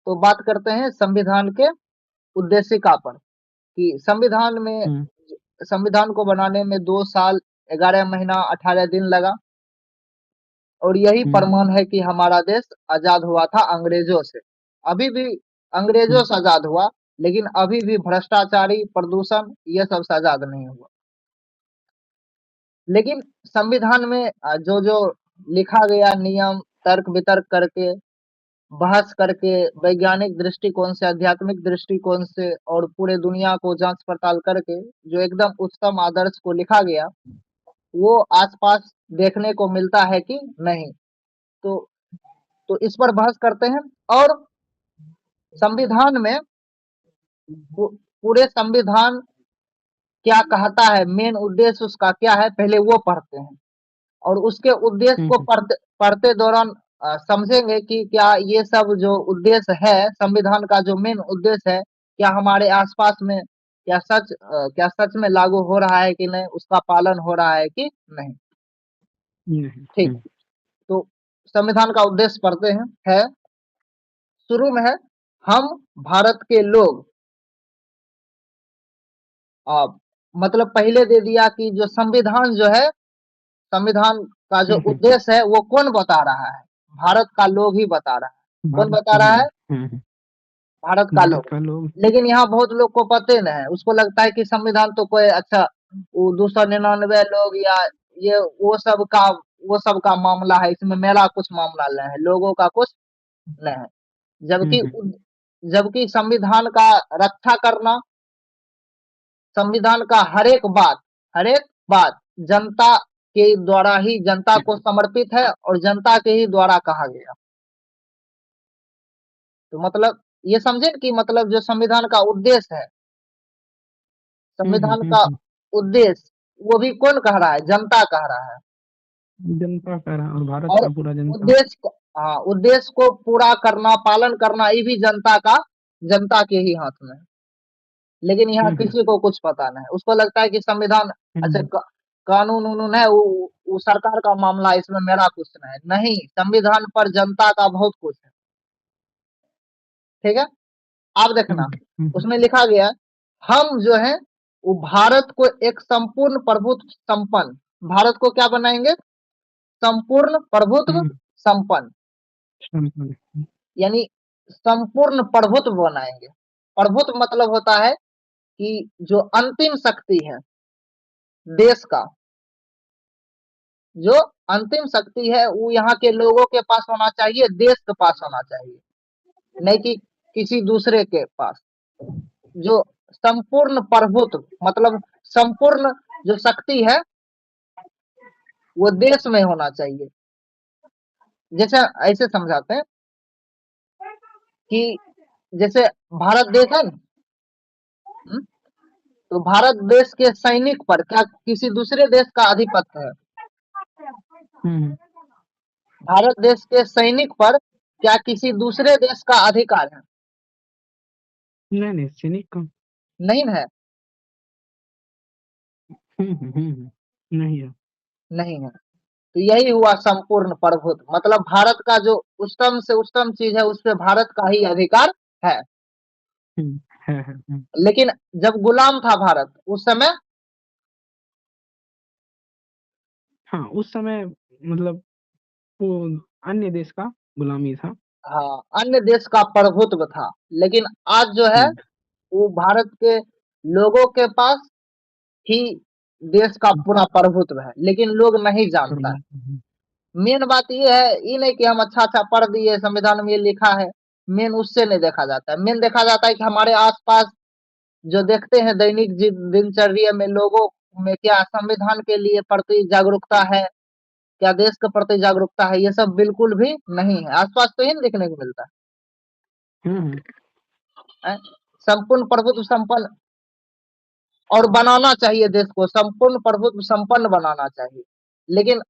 तो बात करते हैं संविधान के उद्देशिका पर कि हम्म संविधान को बनाने में 2 साल 11 महीना 18 दिन लगा और यही हम्म प्रमाण है कि हमारा देश आजाद हुआ था अंग्रेजों से। अभी भी अंग्रेजों हम्म से आजाद हुआ, लेकिन अभी भी भ्रष्टाचारी, प्रदूषण ये सब से आजाद नहीं हुआ। लेकिन संविधान में जो लिखा गया नियम तर्क वितर्क करके, बहस करके, वैज्ञानिक दृष्टिकोण से, आध्यात्मिक दृष्टिकोण से और पूरे दुनिया को जांच पड़ताल करके जो एकदम उच्चतम आदर्श को लिखा गया, वो आसपास देखने को मिलता है कि नहीं। तो तो इस पर बहस करते हैं। और संविधान में पूरे संविधान क्या कहता है, मेन उद्देश्य उसका क्या है, पहले वो पढ़ते हैं। और उसके उद्देश्य को हम्म पढ़ते पढ़ते दौरान समझेंगे कि क्या ये सब जो उद्देश्य है संविधान का, जो मेन उद्देश्य है, क्या हमारे आसपास में क्या सच में लागू हो रहा है कि नहीं, उसका पालन हो रहा है कि नहीं। नहीं ठीक। तो संविधान का उद्देश्य पढ़ते हैं। है, शुरू में है, हम भारत के लोग। आ, मतलब पहले दे दिया कि जो संविधान जो है, संविधान का जो हम्म उद्देश्य है वो कौन बता रहा है, भारत का लोग ही बता रहा है। कौन भारत बता के रहा लोग। है? भारत का भारत लोग। का लोग। लेकिन यहाँ बहुत लोग को पता नहीं है, उसको लगता है कि संविधान तो कोई अच्छा, वो 299 लोग या ये वो सब का मामला है, इसमें मेरा कुछ मामला नहीं है, लोगों का कुछ नहीं है। जबकि हम्म जबकि संविधान का रक्षा करना, संविधान का हर एक बात जनता के द्वारा ही, जनता को समर्पित है और जनता के ही द्वारा कहा गया। तो मतलब ये समझे कि मतलब जो संविधान का उद्देश्य है, संविधान का हम्म उद्देश्य, वो भी कौन कह रहा है? जनता कह रहा है। जनता का रहा और भारत और का पूरा जनता। उद्देश्य को पूरा करना, पालन करना, ये भी जनता के ही हाथ में है। लेकिन यहाँ हम्म किसी को कुछ पता नहीं, उसको लगता है कि संविधान अच्छा, हम्म कानून उनून है, वो सरकार का मामला है, इसमें मेरा कुछ नहीं। संविधान पर जनता का बहुत कुछ है। ठीक है, आप देखना, हम्म उसमें लिखा गया है, हम जो है वो भारत को एक संपूर्ण प्रभुत्व संपन्न, भारत को क्या बनाएंगे? संपूर्ण प्रभुत्व हम्म संपन्न, हम्म यानी संपूर्ण प्रभुत्व बनाएंगे। प्रभुत्व मतलब होता है कि जो अंतिम शक्ति है देश का, जो अंतिम शक्ति है वो यहाँ के लोगों के पास होना चाहिए, देश के पास होना चाहिए, नहीं कि किसी दूसरे के पास। जो संपूर्ण प्रभुत्व मतलब संपूर्ण जो शक्ति है वो देश में होना चाहिए। जैसे ऐसे समझाते हैं कि जैसे भारत देश है ना, हम्म, तो भारत देश के सैनिक पर क्या किसी दूसरे देश का आधिपत्य है? हम्म भारत देश के सैनिक पर क्या किसी दूसरे देश का अधिकार है? नहीं सैनिक का। नहीं है। नहीं है। नहीं है। तो यही हुआ संपूर्ण प्रभुत्व, मतलब भारत का जो उच्चतम से उच्चतम चीज है उस पे भारत का ही अधिकार है। है लेकिन जब गुलाम था भारत उस समय, हाँ उस समय मतलब वो अन्य देश का गुलामी था। हाँ, अन्य देश का प्रभुत्व था। लेकिन आज जो है हम्म वो भारत के लोगों के पास ही देश का पूरा प्रभुत्व है, लेकिन लोग नहीं जानता है। मेन बात ये है, ये नहीं कि हम अच्छा अच्छा पढ़ दिए संविधान में ये लिखा है, मेन उससे नहीं देखा जाता है। मेन देखा जाता है कि हमारे आसपास जो देखते हैं दैनिक दिनचर्या में लोगों में क्या संविधान के लिए प्रति जागरूकता है, क्या देश के प्रति जागरूकता है, ये सब बिल्कुल भी नहीं है। आसपास तो ही नहीं देखने को मिलता हम्म है। संपूर्ण प्रभुत्व संपन्न, और बनाना चाहिए देश को संपूर्ण प्रभुत्व संपन्न बनाना चाहिए, लेकिन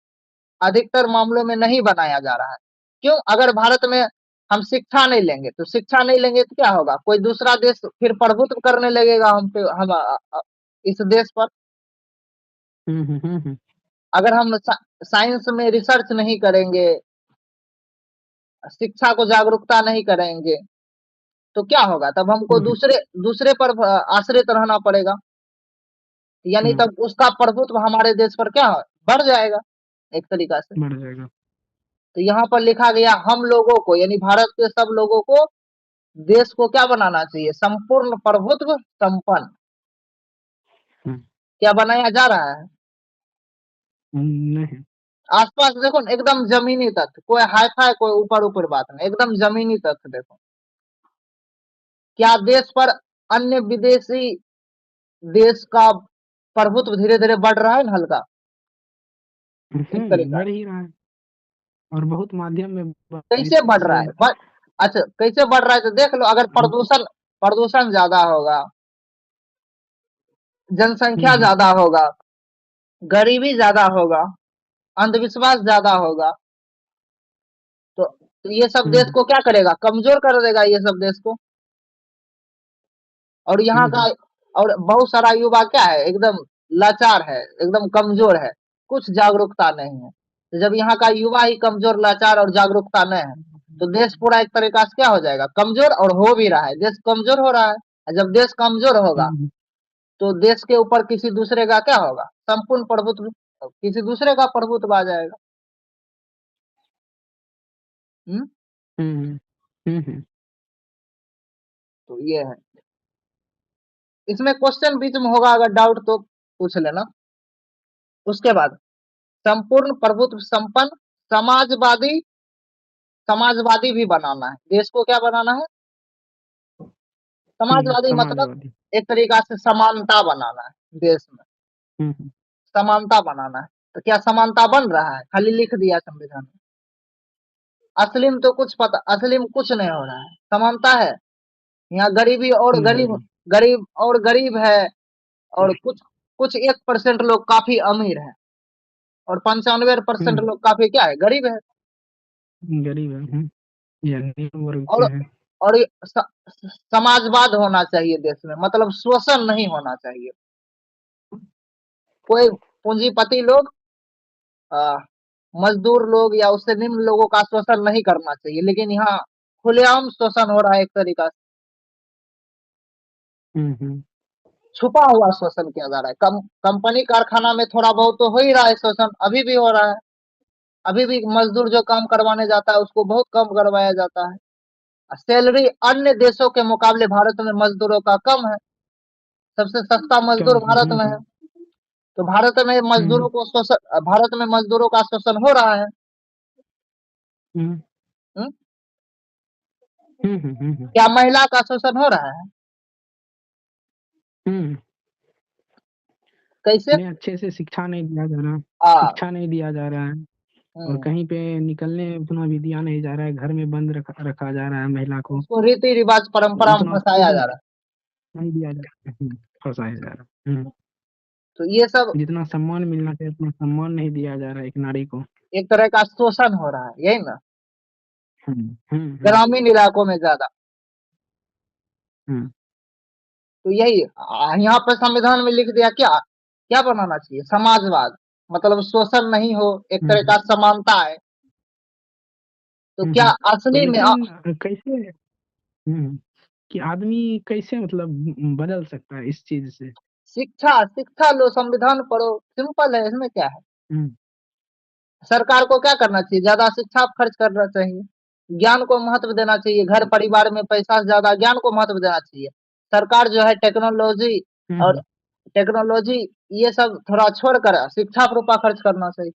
अधिकतर मामलों में नहीं बनाया जा रहा है। क्यों? अगर भारत में हम शिक्षा नहीं लेंगे, तो शिक्षा नहीं लेंगे तो क्या होगा? कोई दूसरा देश फिर प्रभुत्व करने लगेगा हम पे, इस देश पर। हम्म अगर हम साइंस में रिसर्च नहीं करेंगे, शिक्षा को जागरूकता नहीं करेंगे, तो क्या होगा, तब हमको हम्म, दूसरे दूसरे पर आश्रित रहना पड़ेगा, यानी हम्म, तब उसका प्रभुत्व हमारे देश पर क्या बढ़ जाएगा एक तरीका से। बढ़ जाएगा। तो यहाँ पर लिखा गया हम लोगों को, यानी भारत के सब लोगों को देश को क्या बनाना चाहिए, संपूर्ण प्रभुत्व संपन्न। हम्म, क्या बनाया जा रहा है, नहीं। आसपास देखो ना, एकदम जमीनी तथ्य, कोई हाई फाई कोई ऊपर ऊपर बात नहीं, एकदम जमीनी तथ्य देखो। क्या देश पर अन्य विदेशी देश का प्रभुत्व धीरे धीरे बढ़ रहा है ना, हल्का एक तरीका। बढ़ ही रहा है, और बहुत माध्यम में कैसे बढ़ रहा इससे। है अच्छा कैसे बढ़ रहा है, तो देख लो, अगर हम्म, प्रदूषण प्रदूषण ज्यादा होगा, जनसंख्या हम्म, ज्यादा होगा, गरीबी ज्यादा होगा, अंधविश्वास ज्यादा होगा, तो ये सब देश हम्म, को क्या करेगा, कमजोर कर देगा ये सब देश को। और यहाँ का, हम्म, और बहुत सारा युवा क्या है, एकदम लाचार है, एकदम कमजोर है, कुछ जागरूकता नहीं है। तो जब यहाँ का युवा ही कमजोर, लाचार और जागरूकता नहीं है, तो देश पूरा एक तरीका से क्या हो जाएगा, कमजोर, और हो भी रहा है, देश कमजोर हो रहा है। और जब देश कमजोर होगा, हम्म, तो देश के ऊपर किसी दूसरे का क्या होगा, संपूर्ण प्रभुत्व, किसी दूसरे का प्रभुत्व आ जाएगा। हम्म। हम्म, हम्म, तो ये है, इसमें क्वेश्चन बीच में होगा, अगर डाउट तो पूछ लेना। उसके बाद संपूर्ण प्रभुत्व संपन्न समाजवादी, समाजवादी भी बनाना है देश को, क्या बनाना है, समाजवादी मतलब समाजवादी। एक तरीका से समानता बनाना है देश में, हम्म, समानता बनाना है। तो क्या समानता बन रहा है, खाली लिख दिया संविधान में, असली में तो कुछ पता, असली में कुछ नहीं हो रहा है, समानता है, यहाँ गरीबी और गरीब, नहीं। गरीब और गरीब है, और कुछ कुछ 1% लोग काफी अमीर है, और 95% हम्म, लोग काफी क्या है, गरीब है। गरीब है। या निम्न वर्ग के और हैं। और ये समाजवाद होना चाहिए देश में, मतलब शोषण नहीं होना चाहिए, कोई पूंजीपति लोग, आ, मजदूर लोग या उससे निम्न लोगों का शोषण नहीं करना चाहिए, लेकिन यहाँ खुलेआम शोषण हो रहा है एक तरीका से, हम्म, हम्म, छुपा हुआ शोषण किया जा रहा है। कंपनी कारखाना में थोड़ा बहुत तो हो ही रहा है शोषण, अभी भी हो रहा है, अभी भी मजदूर जो काम करवाने जाता है उसको बहुत कम करवाया जाता है। सैलरी अन्य देशों के मुकाबले भारत में मजदूरों का कम है, सबसे सस्ता मजदूर कम है। भारत में है। तो भारत में हम्म, मजदूरों को शोषण, भारत में मजदूरों का शोषण हो रहा है। हम्म, हुँ? हम्म, क्या महिला का शोषण हो रहा है, हम्म, कैसे, उन्हें अच्छे से शिक्षा नहीं दिया जा रहा। आ, शिक्षा नहीं दिया जा रहा है, और हम्म, कहीं पे निकलने उतना भी दिया नहीं जा रहा है, घर में बंद रखा जा रहा है महिला को। उसको रीति रिवाज परंपरा में उतना फंसाया जा फ्रीडम रहा है। नहीं दिया जा रहा है। फंसाया जा रहा है। तो ये सब जितना सम्मान मिलना चाहिए उतना सम्मान नहीं दिया जा रहा है एक नारी को। एक तरह का शोषण हो रहा है, यही ना, हम्म, हम्म, ग्रामीण इलाकों में ज्यादा। हम्म, तो यही यहाँ पर संविधान में लिख दिया, क्या क्या बनाना चाहिए, समाजवाद, मतलब शोषण नहीं हो, एक तरह हम्म, का समानता है। तो क्या तो असली में लेकिन कैसे, कि आदमी कैसे मतलब बदल सकता है इस चीज से। शिक्षा, शिक्षा लो, संविधान पढ़ो, सिंपल है, इसमें क्या है। हम्म, सरकार को क्या करना चाहिए, ज्यादा शिक्षा पर खर्च करना चाहिए, ज्ञान को महत्व देना चाहिए, घर परिवार में पैसा से ज्यादा ज्ञान को महत्व देना चाहिए। सरकार जो है टेक्नोलॉजी, और हम्म, टेक्नोलॉजी ये सब थोड़ा छोड़कर शिक्षा पर रुपया खर्च करना चाहिए।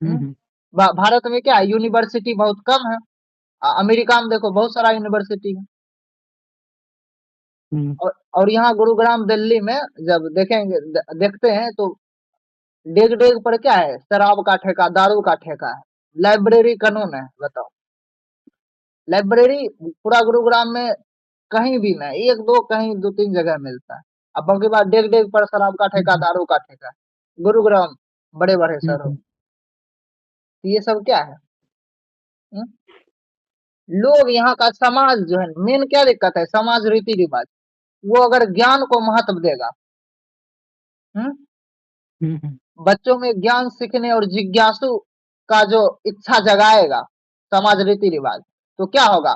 हम्म, हम्म? भारत में क्या है, यूनिवर्सिटी बहुत कम है, अमेरिका में देखो बहुत सारा यूनिवर्सिटी है। हम्म, और यहाँ गुरुग्राम दिल्ली में जब देखेंगे, देखते हैं तो डेग डेग पर क्या है, शराब का ठेका, दारू का ठेका है, लाइब्रेरी कानून है, बताओ, लाइब्रेरी पूरा गुरुग्राम में कहीं भी नहीं, एक दो कहीं दो तीन जगह मिलता है। अब बाकी बात डेग डेग पर शराब का ठेका, हम्म, दारू का ठेका, गुरुग्राम बड़े बड़े शहरों, हम्म, तो ये सब क्या है। हम्म? लोग यहाँ का समाज जो है, मेन क्या दिक्कत है, समाज रीति रिवाज, वो अगर ज्ञान को महत्व देगा, हम्म, हम्म, बच्चों में ज्ञान सीखने और जिज्ञासु का जो इच्छा जगाएगा समाज रीति रिवाज, तो क्या होगा,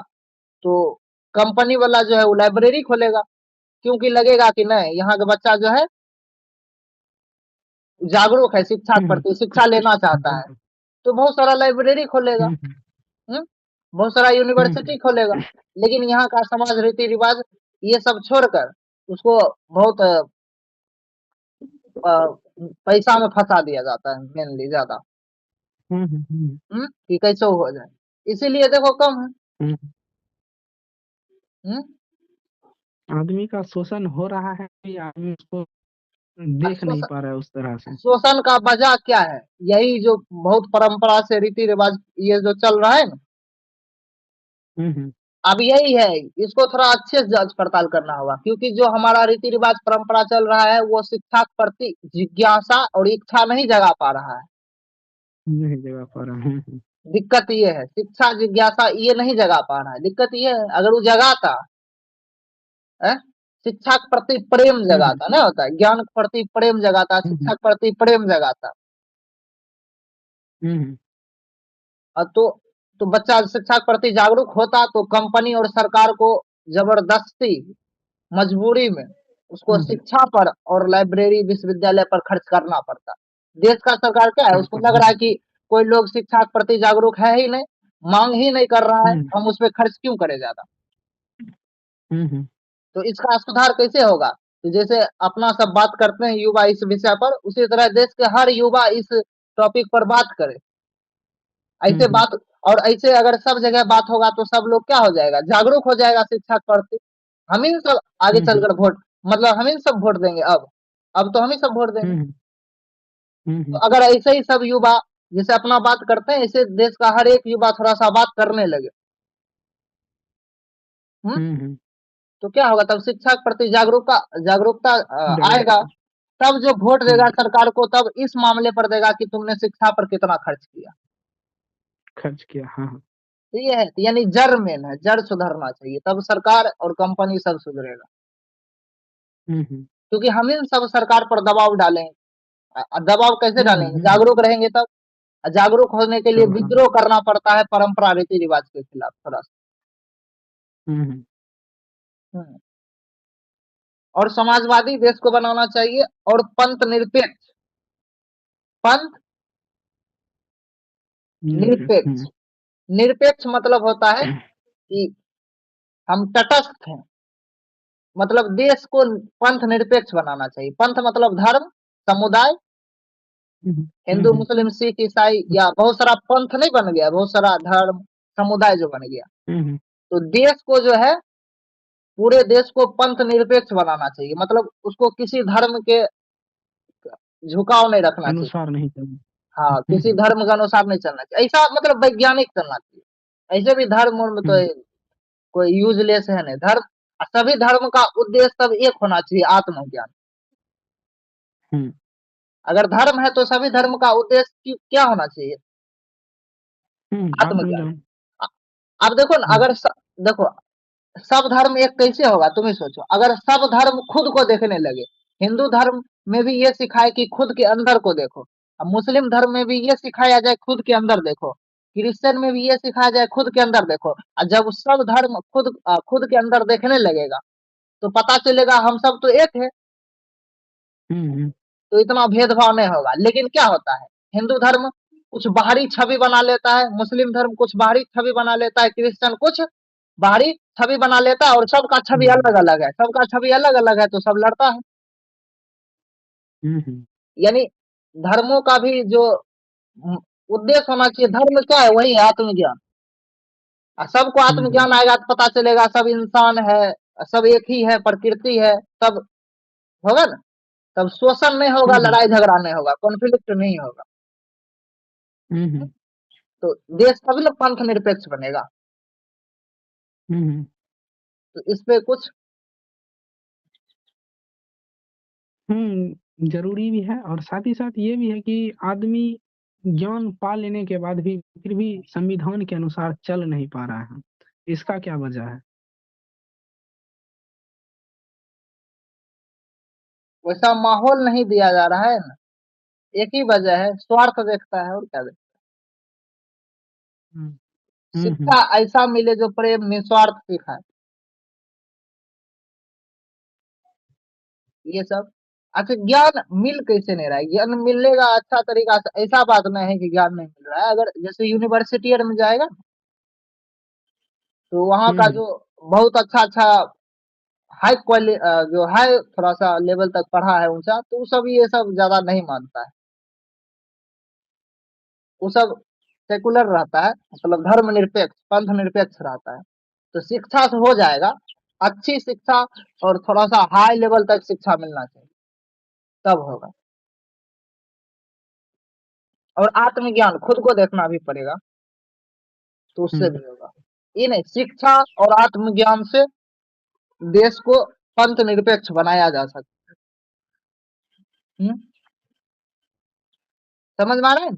तो कंपनी वाला जो है वो लाइब्रेरी खोलेगा, क्योंकि लगेगा कि नहीं यहाँ का बच्चा जो है जागरूक है, शिक्षा के प्रति शिक्षा लेना चाहता है, तो बहुत सारा लाइब्रेरी खोलेगा। हम्म, बहुत सारा यूनिवर्सिटी खोलेगा। लेकिन यहाँ का समाज रीति रिवाज ये सब छोड़कर उसको बहुत पैसा में फंसा दिया जाता है मेनली ज्यादा। कि कैसे हो जाए, इसीलिए देखो कम है। हम्म, आदमी का शोषण हो रहा है कि आदमी उसको और देख नहीं पा रहा है उस तरह से। शोषण का वजह क्या है, यही जो बहुत परंपरा से रीति रिवाज ये जो चल रहा है ना, अब यही है, इसको थोड़ा अच्छे से जांच पड़ताल करना होगा, क्योंकि जो हमारा रीति रिवाज परंपरा चल रहा है वो शिक्षा के प्रति जिज्ञासा और इच्छा नहीं जगा पा रहा है। नहीं जगा पा रहा है। दिक्कत ये है, शिक्षा जिज्ञासा ये नहीं जगा पा रहा है। दिक्कत ये है, अगर वो जगाता है, शिक्षा के प्रति प्रेम जगाता, ना होता है, ज्ञान के प्रति प्रेम जगाता, शिक्षा के प्रति प्रेम जगाता, तो बच्चा शिक्षा के प्रति जागरूक होता, तो कंपनी और सरकार को जबरदस्ती मजबूरी में उसको शिक्षा पर और लाइब्रेरी विश्वविद्यालय पर खर्च करना पड़ता। देश का सरकार क्या है, उसको लग रहा है कि कोई लोग शिक्षा के प्रति जागरूक है ही नहीं, मांग ही नहीं कर रहा है, हम उस पर खर्च क्यों करें ज्यादा। तो इसका सुधार कैसे होगा, तो जैसे अपना सब बात करते हैं युवा इस विषय पर, उसी तरह देश के हर युवा इस टॉपिक पर बात करे। ऐसे बात, और ऐसे अगर सब जगह बात होगा तो सब लोग क्या हो जाएगा, जागरूक हो जाएगा शिक्षा के प्रति। हम ही सब आगे चलकर वोट, मतलब हम ही सब वोट देंगे। अब तो हम ही सब वोट देंगे। तो अगर ऐसे ही सब युवा जैसे अपना बात करते हैं, ऐसे देश का हर एक युवा थोड़ा सा बात करने लगे, तो क्या होगा, तब शिक्षा के प्रति जागरूकता आएगा। तब जो वोट देगा सरकार को, तब इस मामले पर देगा कि तुमने शिक्षा पर कितना खर्च किया। हाँ। तो ये है, यानी जड़ मेन है, जड़ सुधरना चाहिए, तब सरकार और कंपनी सब सुधरेगा। क्योंकि हम ही सब सरकार पर दबाव डालेंगे। दबाव कैसे डालेंगे, जागरूक रहेंगे तब। जागरूक होने के लिए विद्रोह करना पड़ता है परंपरा रीति रिवाज के खिलाफ थोड़ा सा। हम्म। और समाजवादी देश को बनाना चाहिए, और पंथ निरपेक्ष, पंथ निरपेक्ष, निरपेक्ष मतलब होता है कि हम तटस्थ हैं, मतलब देश को पंथ निरपेक्ष बनाना चाहिए। पंथ मतलब धर्म, समुदाय, हिंदू मुस्लिम सिख ईसाई, या बहुत सारा पंथ नहीं बन गया, बहुत सारा धर्म समुदाय जो बन गया। तो देश को जो है, पूरे देश को पंथ निरपेक्ष बनाना चाहिए, मतलब उसको किसी धर्म के झुकाव नहीं रखना चाहिए, अनुसार नहीं चलना। हाँ, किसी धर्म के अनुसार नहीं चलना चाहिए, ऐसा मतलब वैज्ञानिक चलना चाहिए। ऐसे भी धर्म में तो कोई यूजलेस है नहीं धर्म। सभी धर्म का उद्देश्य सब एक होना चाहिए, आत्मज्ञान। अगर धर्म है तो सभी धर्म का उद्देश्य क्या होना चाहिए, आत्मज्ञान। अब देखो ना, अगर देखो सब धर्म एक कैसे होगा, तुम ही सोचो, अगर सब धर्म खुद को देखने लगे। हिंदू धर्म में भी ये सिखाए कि खुद के अंदर को देखो, अब मुस्लिम धर्म में भी ये सिखाया जाए खुद के अंदर देखो, क्रिश्चियन में भी ये सिखाया जाए खुद के अंदर देखो। और जब सब धर्म खुद के अंदर देखने लगेगा, तो पता चलेगा हम सब तो एक है, तो इतना भेदभाव नहीं होगा। लेकिन क्या होता है, हिंदू धर्म कुछ बाहरी छवि बना लेता है, मुस्लिम धर्म कुछ बाहरी छवि बना लेता है, क्रिश्चियन कुछ बाहरी छवि बना लेता है, और सबका छवि अलग अलग है, सबका छवि अलग अलग है, तो सब लड़ता है। यानी धर्मों का भी जो उद्देश्य होना चाहिए, धर्म क्या है, वही है आत्मज्ञान। सबको आत्मज्ञान आएगा तो पता चलेगा सब इंसान है, सब एक ही है, प्रकृति है, तब होगा ना, तब शोषण नहीं होगा, लड़ाई झगड़ा नहीं होगा, कॉन्फ्लिक्ट नहीं होगा। तो देश तभी ना पंथ निरपेक्ष बनेगा। तो इस पे कुछ जरूरी भी है, और साथ ही साथ ये भी है कि आदमी ज्ञान पा लेने के बाद भी फिर भी संविधान के अनुसार चल नहीं पा रहा है, इसका क्या वजह है? वैसा माहौल नहीं दिया जा रहा है ना, एक ही वजह है, स्वार्थ देखता है, और क्या देखता शिक्षा ऐसा मिले जो प्रेम निस्वार्थ सिखाए। ये सब अच्छा ज्ञान मिल कैसे नहीं रहा है? ज्ञान मिलेगा अच्छा तरीका से, ऐसा बात नहीं है कि ज्ञान नहीं मिल रहा है। अगर जैसे यूनिवर्सिटी में जाएगा तो वहाँ का जो बहुत अच्छा अच्छा हाई क्वालिटी जो हाई थोड़ा सा लेवल तक पढ़ा है ऊंचा, तो वो सब ये सब ज्यादा नहीं मानता है। वो सब सेकुलर रहता है, मतलब धर्म निरपेक्ष पंथ निरपेक्ष रहता है। तो शिक्षा से हो जाएगा, अच्छी शिक्षा और थोड़ा सा हाई लेवल तक शिक्षा मिलना चाहिए, तब होगा। और आत्मज्ञान खुद को देखना भी पड़ेगा, तो उससे भी होगा। ये नहीं, शिक्षा और आत्मज्ञान से देश को पंथ निरपेक्ष बनाया जा सकता है। समझ में आ रहा है?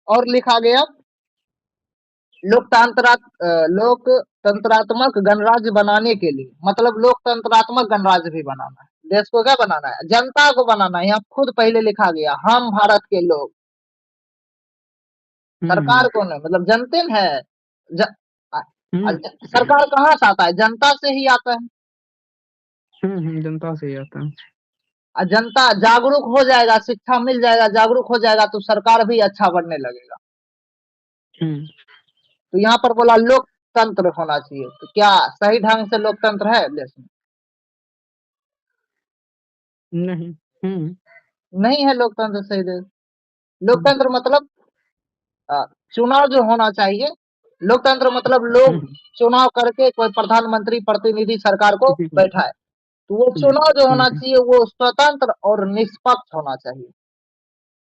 और लिखा गया लोकतंत्रात्मक गणराज्य बनाने के लिए, मतलब लोकतंत्रात्मक गणराज्य भी बनाना है। देश को क्या बनाना है? जनता को बनाना है। यहाँ खुद पहले लिखा गया, हम भारत के लोग। सरकार कौन है? मतलब जनते न है। ज, आ, सरकार कहाँ से आता है? जनता से ही आता है। जनता से ही आता है। जनता जागरूक हो जाएगा, शिक्षा मिल जाएगा, जागरूक हो जाएगा, तो सरकार भी अच्छा बनने लगेगा। तो यहाँ पर बोला लोकतंत्र होना चाहिए, तो क्या सही ढंग से लोकतंत्र है देश में? नहीं। नहीं है लोकतंत्र सही देश। लोकतंत्र मतलब चुनाव जो होना चाहिए। लोकतंत्र मतलब लोग चुनाव करके कोई प्रधानमंत्री प्रतिनिधि सरकार को बैठाए। तो वो चुनाव जो होना चाहिए वो स्वतंत्र और निष्पक्ष होना चाहिए।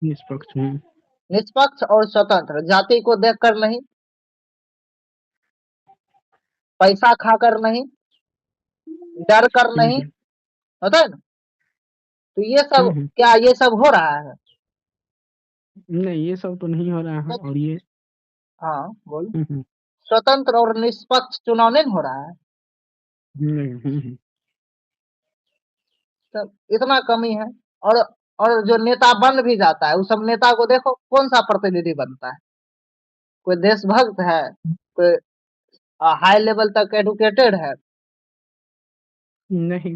निष्पक्ष। निष्पक्ष और स्वतंत्र, जाति को देखकर नहीं, पैसा खाकर नहीं, डर कर नहीं, होता है ना? तो ये सब क्या ये सब हो रहा है? नहीं, ये सब तो नहीं हो रहा है। और ये हाँ बोल। स्वतंत्र और निष्पक्ष चुनाव नहीं हो रहा है। तो इतना कमी है। और और जो नेता बन भी जाता है, उस सब नेता को देखो कौन सा प्रतिनिधि बनता है? कोई देशभक्त है, कोई हाई लेवल तक एडुकेटेड है? नहीं।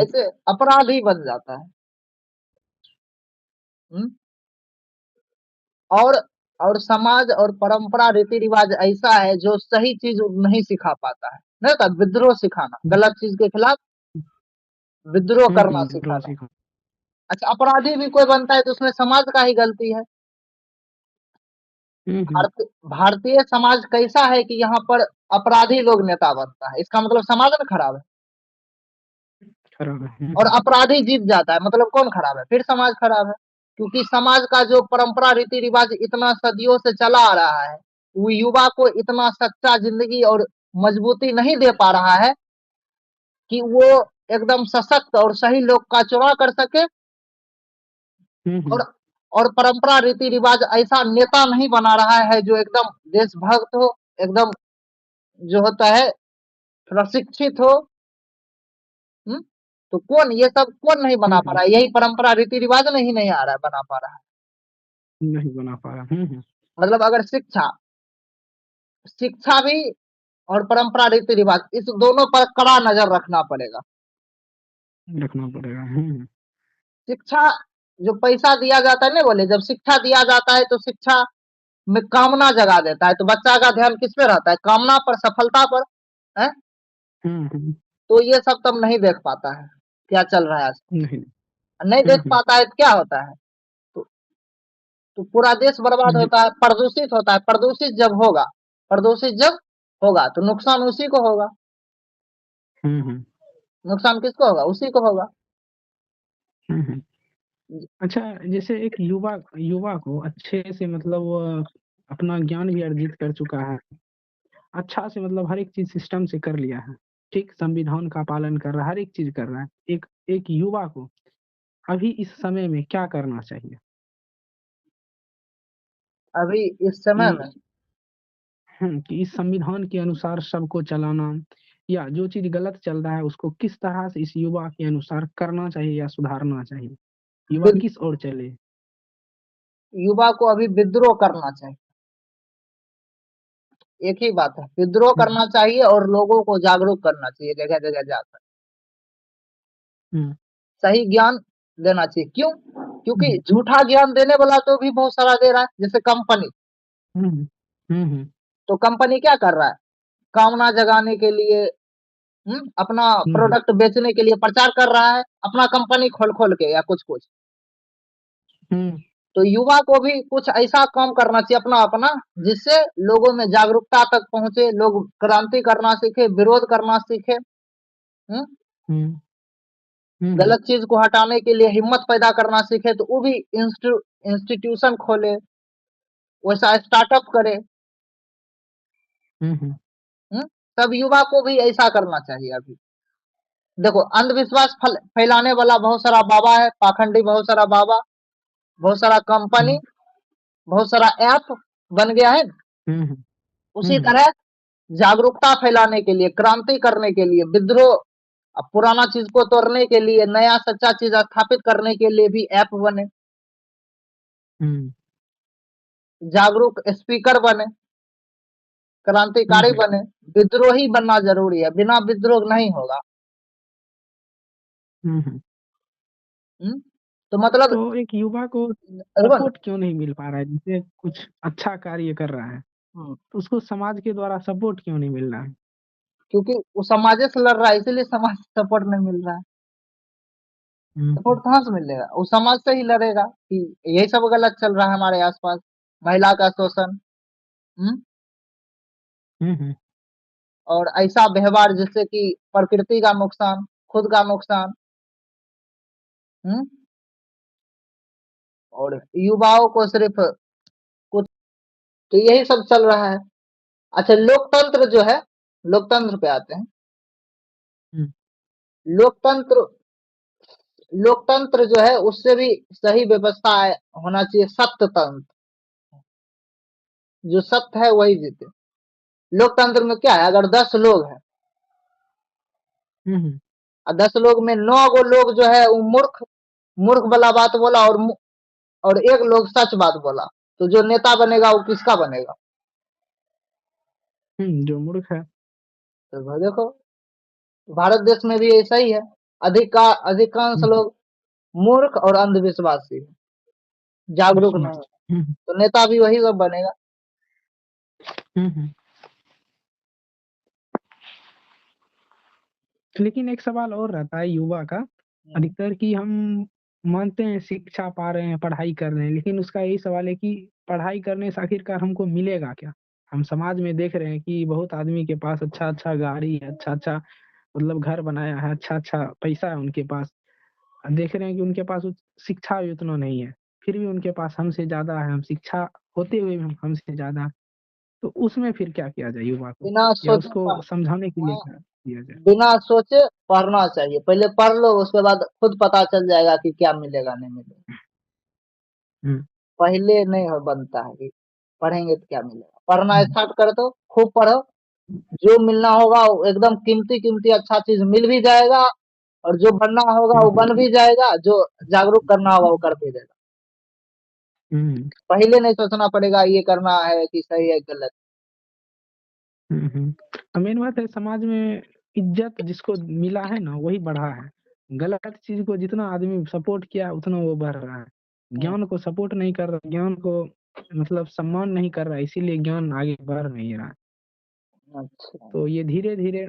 ऐसे अपराधी बन जाता है। हुँ? और और समाज और परंपरा रीति रिवाज ऐसा है जो सही चीज नहीं सिखा पाता है। नहीं होता विद्रोह सिखाना, गलत चीज के खिलाफ विद्रोह करना सिखाना। अच्छा अपराधी भी कोई बनता है तो उसमें समाज का ही गलती है। भारतीय समाज कैसा है कि यहाँ पर अपराधी लोग नेता बनता है, इसका मतलब समाज में खराब है। खराब है। और अपराधी जीत जाता है, मतलब कौन खराब है? फिर समाज खराब है। क्योंकि समाज का जो परंपरा रीति रिवाज इतना सदियों से चला आ रहा है, वो युवा को इतना सच्चा जिंदगी और मजबूती नहीं दे पा रहा है कि वो एकदम सशक्त और सही लोग का चुनाव कर सके। और और परंपरा रीति रिवाज ऐसा नेता नहीं बना रहा है जो एकदम देशभक्त हो, एकदम जो होता है प्रशिक्षित हो। तो कौन ये सब कौन नहीं बना पा रहा है? यही परंपरा रीति रिवाज नहीं आ रहा है, बना पा रहा है। नहीं बना पा रहा। मतलब अगर शिक्षा शिक्षा भी और परंपरा रीति रिवाज, इस दोनों पर कड़ा नजर रखना पड़ेगा। रखना पड़ेगा। शिक्षा जो पैसा दिया जाता है ना, बोले जब शिक्षा दिया जाता है तो शिक्षा में कामना जगा देता है, तो बच्चा का ध्यान किस पे रहता है? कामना पर, सफलता पर है। तो ये सब तब नहीं देख पाता है क्या चल रहा है। नहीं। नहीं देख पाता है तो क्या होता है? तो, तो पूरा देश बर्बाद होता है, प्रदूषित होता है। प्रदूषित जब होगा तो नुकसान उसी को होगा। नुकसान किसको होगा? उसी को होगा। अच्छा, जैसे एक युवा युवा को अच्छे से मतलब वो अपना ज्ञान भी अर्जित कर चुका है, अच्छा से मतलब हर एक चीज सिस्टम से कर लिया है, ठीक, संविधान का पालन कर रहा है, हर एक चीज कर रहा है। एक एक युवा को अभी इस समय में क्या करना चाहिए अभी इस समय में कि इस संविधान के अनुसार सबको चलाना, या जो चीज गलत चल रहा है उसको किस तरह से इस युवा के अनुसार करना चाहिए या सुधारना चाहिए, युवा किस ओर चले? युवा को अभी विद्रोह करना चाहिए। एक ही बात है, विद्रोह करना चाहिए और लोगों को जागरूक करना चाहिए जगह जगह जाकर, सही ज्ञान देना चाहिए। क्यों? क्योंकि झूठा ज्ञान देने वाला तो भी बहुत सारा दे रहा है, जैसे कंपनी। तो कंपनी क्या कर रहा है, कामना जगाने के लिए, अपना प्रोडक्ट बेचने के लिए प्रचार कर रहा है, अपना कंपनी खोल खोल के या कुछ कुछ। तो युवा को भी कुछ ऐसा काम करना चाहिए अपना अपना, जिससे लोगों में जागरूकता तक पहुंचे, लोग क्रांति करना सीखे, विरोध करना सीखे, गलत चीज को हटाने के लिए हिम्मत पैदा करना सीखे। तो वो भी इंस्टीट्यूशन खोले, वैसा स्टार्टअप करे। सब युवा को भी ऐसा करना चाहिए। अभी देखो, अंधविश्वास फैलाने वाला बहुत सारा बाबा है, पाखंडी बहुत सारा बाबा, बहुत सारा कंपनी, बहुत सारा ऐप बन गया है। उसी तरह जागरूकता फैलाने के लिए, क्रांति करने के लिए, विद्रोह, अब पुराना चीज को तोड़ने के लिए, नया सच्चा चीज स्थापित करने के लिए भी ऐप बने, जागरूक स्पीकर बने, क्रांतिकारी बने। विद्रोही बनना जरूरी है, बिना विद्रोह नहीं होगा। तो मतलब तो एक युवा को सपोर्ट क्यों नहीं मिल पा रहा है, जिसे कुछ अच्छा कार्य कर रहा है, तो उसको समाज के द्वारा सपोर्ट क्यों नहीं मिल रहा है? क्योंकि वो समाज से लड़ रहा है, इसीलिए समाज से सपोर्ट नहीं मिल रहा है। सपोर्ट कहाँ से मिलेगा? वो समाज से ही लड़ेगा कि यही सब गलत चल रहा है हमारे आसपास, महिला का शोषण, और ऐसा व्यवहार जिससे कि प्रकृति का नुकसान, खुद का नुकसान, और युवाओं को सिर्फ कुछ, तो यही सब चल रहा है। अच्छा, लोकतंत्र जो है, लोकतंत्र पे आते हैं। लोकतंत्र, लोकतंत्र जो है उससे भी सही व्यवस्था होना चाहिए, सत्य तंत्र, जो सत्य है वही जीते। लोकतंत्र में क्या है, अगर 10 लोग हैं, 10 लोग में 9 गो लोग जो है वो मूर्ख, मूर्ख वाला बात बोला, और एक लोग सच बात बोला, तो जो नेता बनेगा वो किसका बनेगा? जो मूर्ख है। तो देखो, भारत देश में भी ऐसा ही है, अधिकांश लोग मूर्ख और अंधविश्वासी, जागरूक नहीं, तो नेता भी वही सब बनेगा। लेकिन एक सवाल और रहता है युवा का, अधिकतर कि हम मानते हैं शिक्षा पा रहे हैं, पढ़ाई कर रहे हैं, लेकिन उसका यही सवाल है कि पढ़ाई करने से आखिरकार हमको मिलेगा क्या? हम समाज में देख रहे हैं कि बहुत आदमी के पास अच्छा अच्छा गाड़ी है, अच्छा अच्छा मतलब घर बनाया है, अच्छा अच्छा पैसा है उनके पास। देख रहे हैं कि उनके पास शिक्षा भी उतना नहीं है, फिर भी उनके पास हमसे ज्यादा है, हम शिक्षा होते हुए भी हमसे ज्यादा है। तो उसमें फिर क्या किया जाए युवा को, बिना या सोचे उसको समझाने के लिए क्या किया जाए? बिना सोचे पढ़ना चाहिए, पहले पढ़ लो, उसके बाद खुद पता चल जाएगा कि क्या मिलेगा नहीं मिलेगा। पहले नहीं हो बनता है कि पढ़ेंगे तो क्या मिलेगा। पढ़ना स्टार्ट कर दो, खूब पढ़ो, जो मिलना होगा वो एकदम कीमती कीमती अच्छा चीज मिल भी जाएगा, और जो बनना होगा वो बन भी जाएगा, जो जागरूक करना होगा वो कर भी देगा। पहले नहीं सोचना पड़ेगा ये करना है कि सही है गलत। मेन बात है समाज में इज्जत जिसको मिला है ना वही बढ़ा है, गलत चीज को जितना आदमी सपोर्ट किया उतना वो बढ़ रहा है। ज्ञान को सपोर्ट नहीं कर रहा, ज्ञान को मतलब सम्मान नहीं कर रहा, इसीलिए ज्ञान आगे बढ़ नहीं रहा। अच्छा, तो ये धीरे धीरे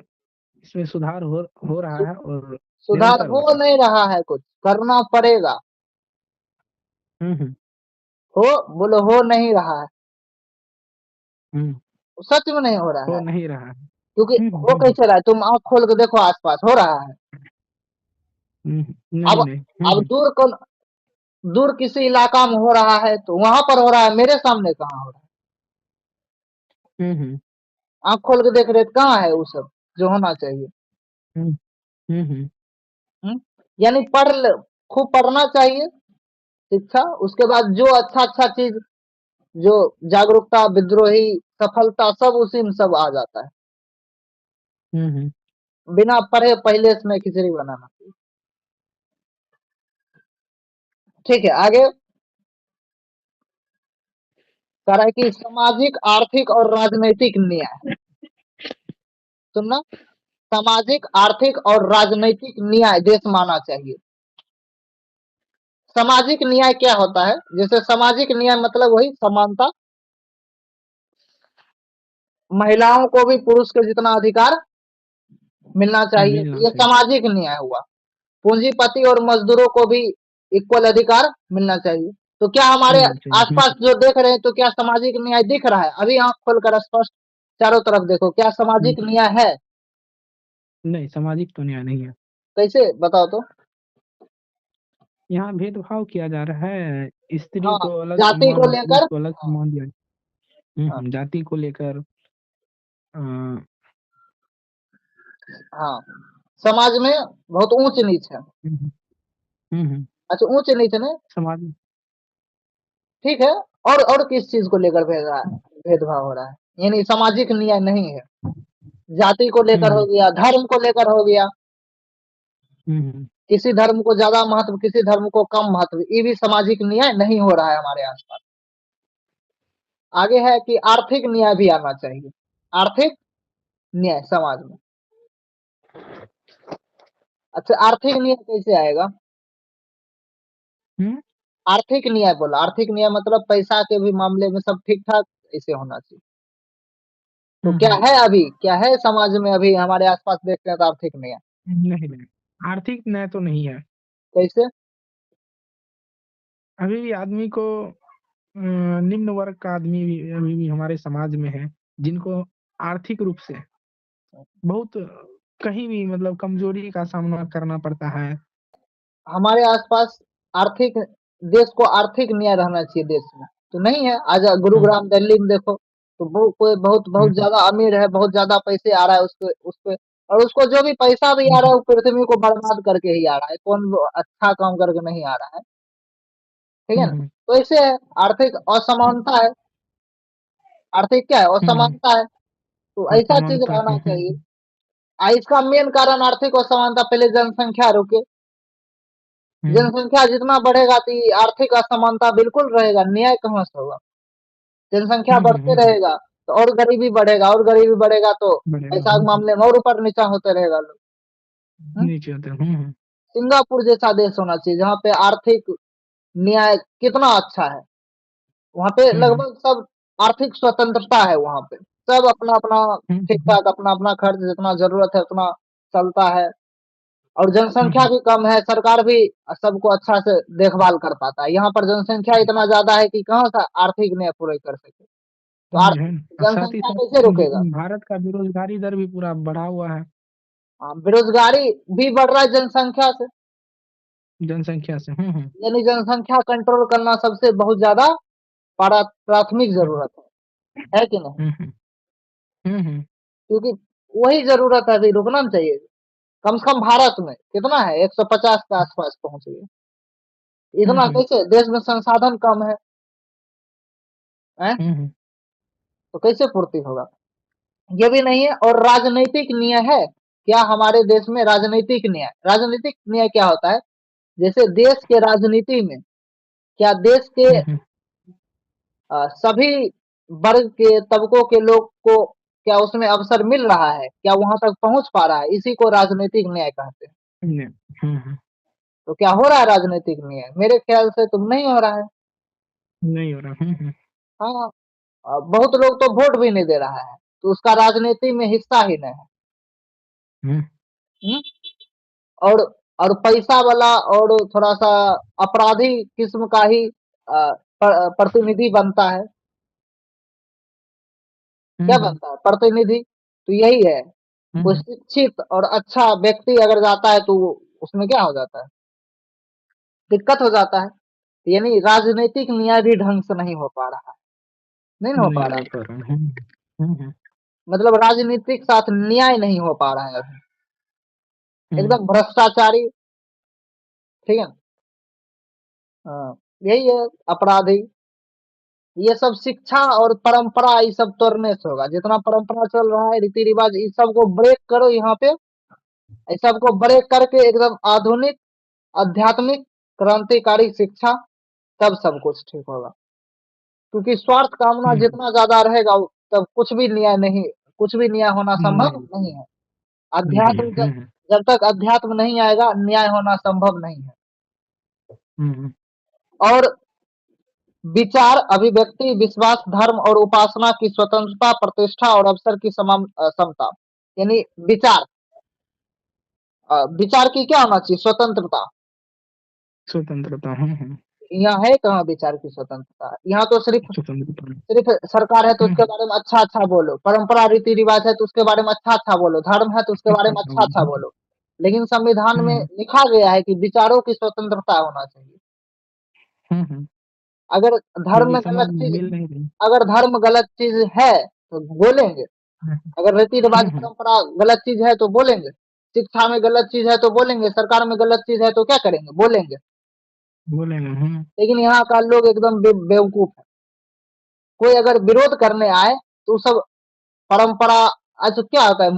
इसमें सुधार हो रहा है और सुधार निरंतर हो होगा। नहीं रहा है, कुछ करना पड़ेगा। हम्म हो, बोलो, हो नहीं रहा है, हम्म सच में नहीं हो रहा हो है। नहीं रहा है। क्योंकि हो हम्म कैसे रहा है, तुम आँख खोल के देखो आसपास, हो रहा है। अब नहीं नहीं। अब दूर किसी इलाका में हो रहा है तो वहां पर हो रहा है, मेरे सामने कहाँ हो रहा हम्म है? आँख खोल के देख रहे कहाँ है वो सब जो होना चाहिए? हम्म हम्म यानी खूब पढ़ना चाहिए, शिक्षा, उसके बाद जो अच्छा अच्छा चीज, जो जागरूकता, विद्रोही, सफलता, सब उसी में सब आ जाता है। हम्म बिना पढ़े पहले इसमें खिचड़ी बनाना। ठीक है, आगे कह रहा है कि सामाजिक, आर्थिक और राजनैतिक न्याय, सुनना, सामाजिक, आर्थिक और राजनैतिक न्याय देश माना चाहिए। सामाजिक न्याय क्या होता है? जैसे सामाजिक न्याय मतलब वही समानता, महिलाओं को भी पुरुष के जितना अधिकार मिलना चाहिए, मिलना ये चाहिए। सामाजिक न्याय हुआ। पूंजीपति और मजदूरों को भी इक्वल अधिकार मिलना चाहिए। तो क्या हमारे मिलना चाहिए। आसपास जो देख रहे हैं, तो क्या सामाजिक न्याय दिख रहा है? अभी आंख खोलकर स्पष्ट चारों तरफ देखो, क्या सामाजिक न्याय है? नहीं, सामाजिक तो न्याय नहीं है। कैसे, बताओ तो। यहाँ भेदभाव किया जा रहा है, स्त्री हाँ, को अलग जाति सम्मान को और पुरुष लेकर। को अलग हाँ, सम्मान दिया। हाँ, जाति को लेकर। हम्म। हाँ, समाज में बहुत ऊंच नीच है। हम्म। हम्म। अच्छा, ऊंच नीच ने, समाज। ठीक है। और किस चीज को लेकर भेदभाव हो रहा है? यानी सामाजिक न्याय नहीं है। जाति को लेकर हो हम्म। गया, धर्म को लेकर हो गया, हम्म। किसी धर्म को ज्यादा महत्व, किसी धर्म को कम महत्व, ये भी सामाजिक न्याय नहीं हो रहा है हमारे आसपास। आगे है कि आर्थिक न्याय भी आना चाहिए। आर्थिक न्याय समाज में। अच्छा, आर्थिक न्याय कैसे आएगा? हम्म। आर्थिक न्याय बोला, आर्थिक न्याय मतलब पैसा के भी मामले में सब ठीक ठाक ऐसे होना चाहिए। तो क्या हम्म। है, अभी क्या है समाज में, अभी हमारे आसपास देखते हैं तो आर्थिक न्याय नहीं नहीं, आर्थिक न्याय तो नहीं है। कैसे? अभी भी आदमी को निम्न वर्ग का आदमी भी अभी भी हमारे समाज में है, जिनको आर्थिक रूप से बहुत कहीं भी मतलब कमजोरी का सामना करना पड़ता है। हमारे आसपास आर्थिक, देश को आर्थिक न्याय रहना चाहिए देश में, तो नहीं है। आज हम्म। गुरुग्राम दिल्ली में देखो, तो वो कोई बहुत बहुत हम्म। ज्यादा अमीर है, बहुत ज्यादा पैसे आ रहा है उसके, और उसको जो भी पैसा भी आ रहा है वो पृथ्वी को बर्बाद करके ही आ रहा है, कौन वो अच्छा काम करके नहीं आ रहा है। ठीक है ना? हम्म। तो ऐसे है, आर्थिक असमानता है। आर्थिक क्या है? हम्म। असमानता है। तो ऐसा चीज असमानता रहना है। चाहिए। इसका मेन कारण आर्थिक असमानता, पहले जनसंख्या रुके। हम्म। जनसंख्या जितना बढ़ेगा तो ये आर्थिक असमानता बिल्कुल रहेगा, न्याय कहाँ से होगा? जनसंख्या बढ़ते हम्म। रहेगा तो और गरीबी बढ़ेगा, और गरीबी बढ़ेगा तो बढ़ेगा। पैसा के मामले में और ऊपर नीचा होते रहेगा लोग। हम्म? नीचे होते हैं। सिंगापुर जैसा देश होना चाहिए जहाँ पे आर्थिक न्याय कितना अच्छा है। वहाँ पे हम्म। लगभग सब आर्थिक स्वतंत्रता है। वहाँ पे सब अपना अपना ठीक हम्म। ठाक, अपना अपना खर्च जितना जरूरत है उतना चलता है। और जनसंख्या हम्म। भी कम है, सरकार भी सबको अच्छा से देखभाल कर पाता है। यहाँ पर जनसंख्या इतना ज्यादा है कि कहाँ से आर्थिक न्याय पूरे कर सके? तो जो है और साथ ही जनसंख्या साथ कैसे रुकेगा? भारत का बेरोजगारी दर भी पूरा बढ़ा हुआ है हाँ, बेरोजगारी भी बढ़ रहा है जनसंख्या से। जनसंख्या से। यानी जनसंख्या कंट्रोल करना सबसे बहुत ज्यादा प्राथमिक हम्म। जरूरत है कि नहीं? हम्म। हम्म। क्योंकि वही जरूरत है, अभी रुकना नहीं चाहिए। कम से कम भारत में कितना है, 150 के आसपास पहुंच गए। इतना हम्म। कैसे? देश में संसाधन कम है? हम्म। तो कैसे पूर्ति होगा? ये भी नहीं है। और राजनीतिक न्याय है क्या हमारे देश में? राजनीतिक न्याय, राजनीतिक न्याय क्या होता है? जैसे देश के राजनीति में क्या देश के हम्म। सभी वर्ग के, तबकों के लोग को क्या उसमें अवसर मिल रहा है? क्या वहां तक पहुंच पा रहा है? इसी को राजनीतिक न्याय कहते हैं। हम्म। तो क्या हो रहा है राजनीतिक न्याय? मेरे ख्याल से तुम नहीं हो रहा है। नहीं हो रहा। हाँ, बहुत लोग तो वोट भी नहीं दे रहा है, तो उसका राजनीति में हिस्सा ही नहीं है। हम्म। हम्म? और और पैसा वाला और थोड़ा सा अपराधी किस्म का ही प्रतिनिधि बनता है। क्या हम्म। बनता है? प्रतिनिधि। तो यही है, कोई हम्म। शिक्षित और अच्छा व्यक्ति अगर जाता है तो उसमें क्या हो जाता है? दिक्कत हो जाता है। यानी राजनीतिक न्याय भी ढंग से नहीं हो पा रहा है। नहीं हो पा नहीं रहा हो है। पा रहा। मतलब राजनीतिक साथ न्याय नहीं हो पा रहा है अभी। हम्म। एकदम भ्रष्टाचारी। ठीक है। हाँ, यही है, अपराधी। ये सब शिक्षा और परंपरा, ये सब तोड़ने से होगा। जितना परंपरा चल रहा है, रीति रिवाज, इस सब को ब्रेक करो यहाँ पे। इस सब को ब्रेक करके एकदम आधुनिक, आध्यात्मिक, क्रांतिकारी शिक्षा, तब सब कुछ ठीक होगा। क्योंकि स्वार्थ कामना जितना ज्यादा रहेगा तब कुछ भी न्याय होना संभव नहीं नहीं है। नहीं है। अध्यात्म जब तक अध्यात्म नहीं आएगा न्याय होना संभव नहीं है। हम्म, और विचार, अभिव्यक्ति, विश्वास, धर्म और उपासना की स्वतंत्रता, प्रतिष्ठा और अवसर की समता। यानी विचार, विचार की क्या होना चाहिए? स्वतंत्रता। स्वतंत्रता। यहाँ है कहाँ विचार की स्वतंत्रता? यहाँ तो सिर्फ स्वतंत्रता। सिर्फ सरकार है तो उसके हम्म, बारे में अच्छा अच्छा बोलो, परंपरा रीति रिवाज है तो उसके बारे में अच्छा अच्छा बोलो, धर्म है तो उसके बारे अच्छा में अच्छा अच्छा अच्छा बोलो। बोलो। लेकिन संविधान में हम्म लिखा गया है कि विचारों की स्वतंत्रता होना चाहिए। हम्म। अगर जो धर्म कि में गलत समाज में चीज मिल नहीं रही। अगर धर्म गलत चीज है तो बोलेंगे। हम्म अगर रीति रिवाज हम्म, परंपरा गलत चीज है तो बोलेंगे। शिक्षा में गलत चीज है तो बोलेंगे। सरकार में गलत चीज है तो क्या करेंगे? बोलेंगे। बोलेंगे। लेकिन यहाँ का लोग एकदम बेवकूफ है। कोई अगर विरोध करने आए तो सब परंपरा, अच्छा क्या होता है,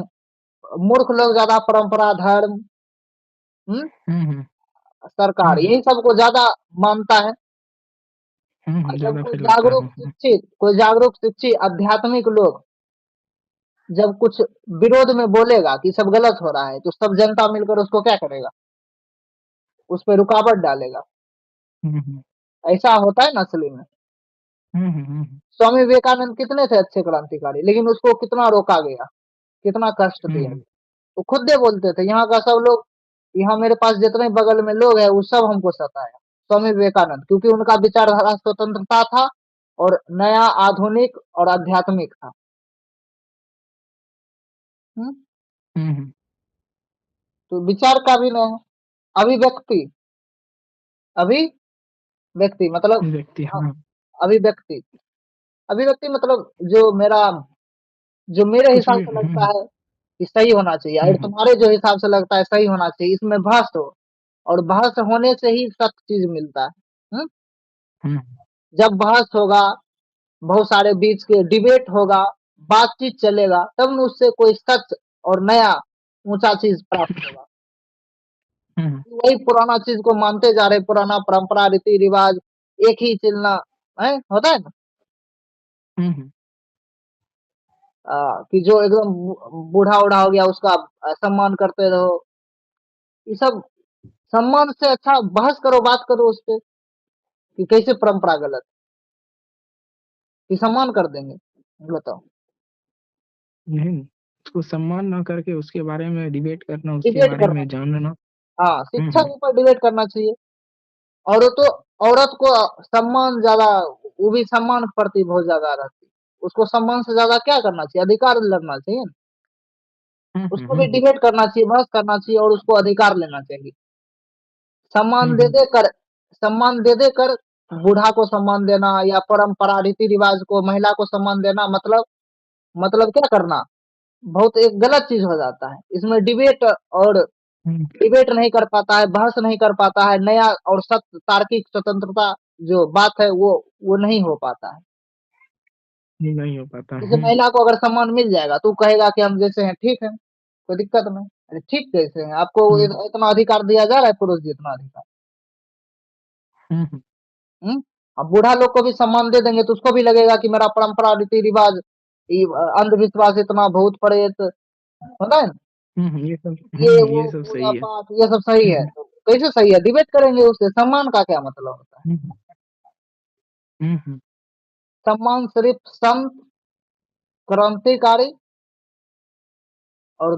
मूर्ख लोग ज्यादा परंपरा, धर्म, हम्म सरकार, यही सबको ज्यादा मानता है। और जब ज्यादा फैलाता है। कोई जागरूक शिक्षित आध्यात्मिक लोग जब कुछ विरोध में बोलेगा कि सब गलत हो रहा है तो सब जनता मिलकर उसको क्या करेगा? उस पर रुकावट डालेगा। हम्म ऐसा होता है ना असली में। हम्म स्वामी विवेकानंद कितने थे अच्छे क्रांतिकारी, लेकिन उसको कितना रोका गया, कितना कष्ट दिया हम्म गया। वो खुद दे बोलते थे, यहाँ का सब लोग, यहाँ मेरे पास जितने बगल में लोग हैं वो सब हमको सताया। स्वामी विवेकानंद, क्योंकि उनका विचारधारा स्वतंत्रता था और नया, आधुनिक और आध्यात्मिक था। हम्म? हम्म। तो विचार का भी नहीं है। अभिव्यक्ति, अभिव्यक्ति मतलब, व्यक्ति। हाँ, हाँ। अभिव्यक्ति, अभिव्यक्ति मतलब जो मेरे कुछ हिसाब भी। से लगता है कि सही होना चाहिए और हम्म तुम्हारे जो हिसाब से लगता है सही होना चाहिए, इसमें बहस हो। और बहस होने से ही सत्य चीज मिलता है। हम्म? हम्म जब बहस होगा, बहुत सारे बीच के डिबेट होगा, बातचीत चलेगा, तब न उससे कोई सच और नया ऊंचा चीज प्राप्त होगा। हम्म वही पुराना चीज को मानते जा रहे, पुराना परंपरा रीति रिवाज, एक ही चलना है, होता है ना। हम्म कि जो एकदम बूढ़ा उढ़ा हो गया उसका सम्मान करते रहो। ये सब सम्मान से अच्छा बहस करो, बात करो उस पे कि कैसे परंपरा गलत, कि सम्मान कर देंगे। बताओ। नहीं, उसको सम्मान ना करके उसके बारे में डिबेट करना, उसके डिबेट बारे करना में चाहिए। जानना। हाँ, शिक्षा हम्म के ऊपर डिबेट करना चाहिए। और तो औरत को सम्मान ज्यादा, वो भी सम्मान के प्रति बहुत ज्यादा रहती है। उसको सम्मान से ज्यादा क्या करना चाहिए? अधिकार लड़ना चाहिए ना। उसको भी हम्म डिबेट करना चाहिए, बहस करना चाहिए और उसको अधिकार लेना चाहिए। सम्मान दे हम्म दे कर सम्मान दे दे कर बूढ़ा को सम्मान देना या परंपरा रीति रिवाज को, महिला को सम्मान देना, मतलब क्या करना, बहुत एक गलत चीज हो जाता है इसमें। डिबेट और हम्म। डिबेट नहीं कर पाता है, बहस नहीं कर पाता है, नया और सत्य तार्किक स्वतंत्रता जो बात है वो नहीं हो पाता है। नहीं हो पाता। जैसे महिला को अगर सम्मान मिल जाएगा तो कहेगा कि हम जैसे हैं ठीक है, कोई दिक्कत नहीं। अरे ठीक कैसे हैं? आपको हम्म इतना अधिकार दिया जा रहा है, पुरुष जितना अधिकार। हम्म हम्म? अब बूढ़ा लोग को भी सम्मान दे देंगे तो उसको भी लगेगा कि मेरा परंपरा रीति रिवाज, ये अंधविश्वास, इतना भूत प्रेत होता है ना, ये वो ये सब पूजा सही है। पाठ, ये सब सही है। हम्म तो कैसे सही है? डिबेट करेंगे उससे। सम्मान का क्या मतलब होता है? हम्म हम्म सम्मान सिर्फ संत, क्रांतिकारी और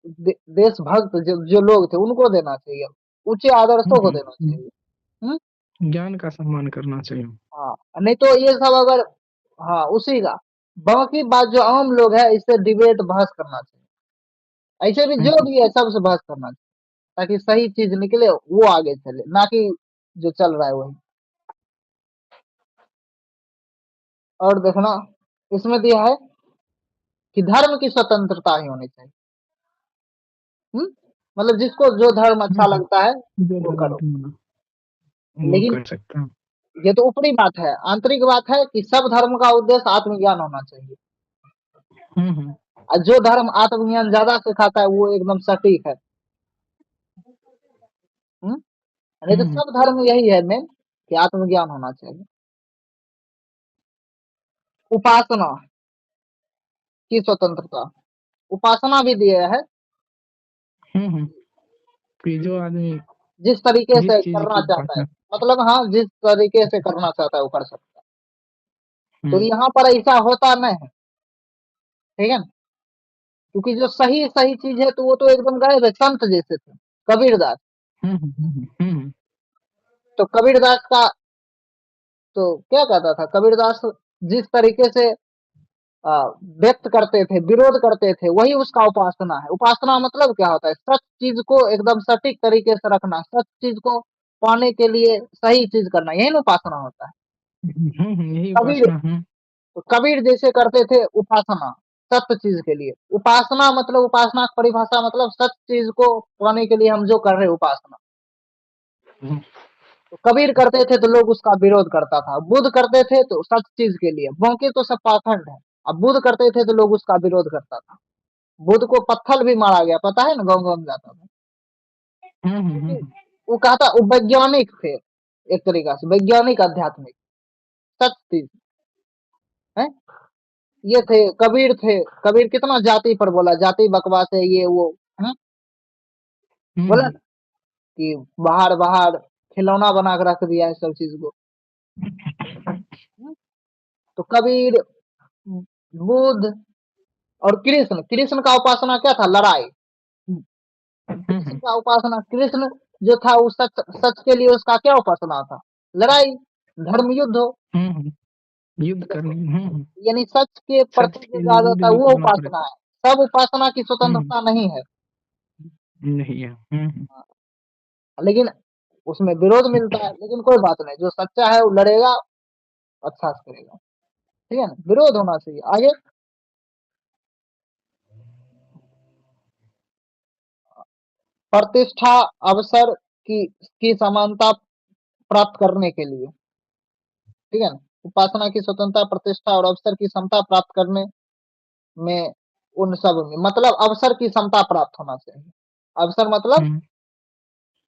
देशभक्त जो लोग थे उनको देना चाहिए। ऊंचे आदर्शों को देना हम्म। चाहिए। हम्म? ज्ञान का सम्मान करना चाहिए। हाँ, नहीं तो ये सब अगर, हाँ उसी का, बाकी बात जो आम लोग है इससे डिबेट बहस करना चाहिए। ऐसे भी जो हम्म भी है सबसे बहस करना चाहिए ताकि सही चीज निकले, वो आगे चले, ना कि जो चल रहा है वही। और देखना, इसमें दिया है कि धर्म की स्वतंत्रता ही होनी चाहिए। हम्म? मतलब जिसको जो धर्म अच्छा हम्म। लगता है जो वो धर्म करो। अपनाना वो लेकिन कर सकता है। ये तो ऊपरी बात है, आंतरिक बात है कि सब धर्म का उद्देश्य आत्मज्ञान होना चाहिए। हम्म। और जो धर्म आत्मज्ञान ज्यादा सिखाता है वो एकदम सटीक है। हम्म? नहीं तो हम्म सब धर्म यही है मेन, कि आत्मज्ञान होना चाहिए। उपासना की स्वतंत्रता, उपासना भी दिया है कि जो आदमी जिस तरीके जिस से चीज करना की चाहता है, उपासना मतलब हाँ जिस तरीके से करना चाहता है वो कर सकता है। तो हम्म यहाँ पर ऐसा होता नहीं है, ठीक है ना? क्योंकि जो सही सही चीज है तो वो तो एकदम गायब है, संत जैसे थे कबीरदास। तो कबीरदास का तो क्या कहता था कबीरदास, जिस तरीके से व्यक्त करते थे, विरोध करते थे, वही उसका उपासना है। उपासना मतलब क्या होता है, सच चीज को एकदम सटीक तरीके से रखना, सच चीज को पाने के लिए सही चीज करना, यही ना उपासना होता है। यही कबीर, उपासना तो कबीर जैसे करते थे उपासना सत्य चीज के लिए। उपासना मतलब, उपासना की परिभाषा मतलब सच चीज को पाने के लिए हम जो कर रहे हैं उपासना। हम्म तो कबीर करते थे तो लोग उसका विरोध करता था, बुद्ध करते थे तो सच चीज के लिए, बाकी तो सब पाखंड है। अब बुद्ध करते थे तो लोग उसका विरोध करता था। बुद्ध को पत्थर भी मारा गया, पता है ना, गाँव गाँव में जाता था। क्योंकि वो कहता, वो वैज्ञानिक थे, एक तरीका से वैज्ञानिक आध्यात्मिक सच चीज है। ये थे कबीर, थे कबीर कितना जाति पर बोला, जाति बकवास है ये वो, है? बोला ना कि बाहर बाहर खिलौना बना के रख दिया है सब चीज को। हम्म? तो कबीर, बुद्ध और कृष्ण, कृष्ण का उपासना क्या था, लड़ाई। कृष्ण का उपासना, कृष्ण जो था वो सच सच के लिए उसका क्या उपासना था, लड़ाई, धर्म युद्ध हो। युद्ध देखो, करनी यानी सच के सच प्रति जो के लिए युद्ध ज्यादा भी वो करना उपासना पड़ेगा है। सब उपासना की हम्म स्वतंत्रता नहीं है। नहीं है लेकिन उसमें विरोध मिलता है, लेकिन कोई बात नहीं, जो सच्चा है वो लड़ेगा, अच्छा से करेगा, ठीक है ना, विरोध होना चाहिए। आगे, प्रतिष्ठा अवसर की समानता प्राप्त करने के लिए, ठीक है ना, उपासना की स्वतंत्रता, प्रतिष्ठा और अवसर की समता प्राप्त करने में, उन सब में मतलब अवसर की समता प्राप्त होना चाहिए। अवसर मतलब हम्म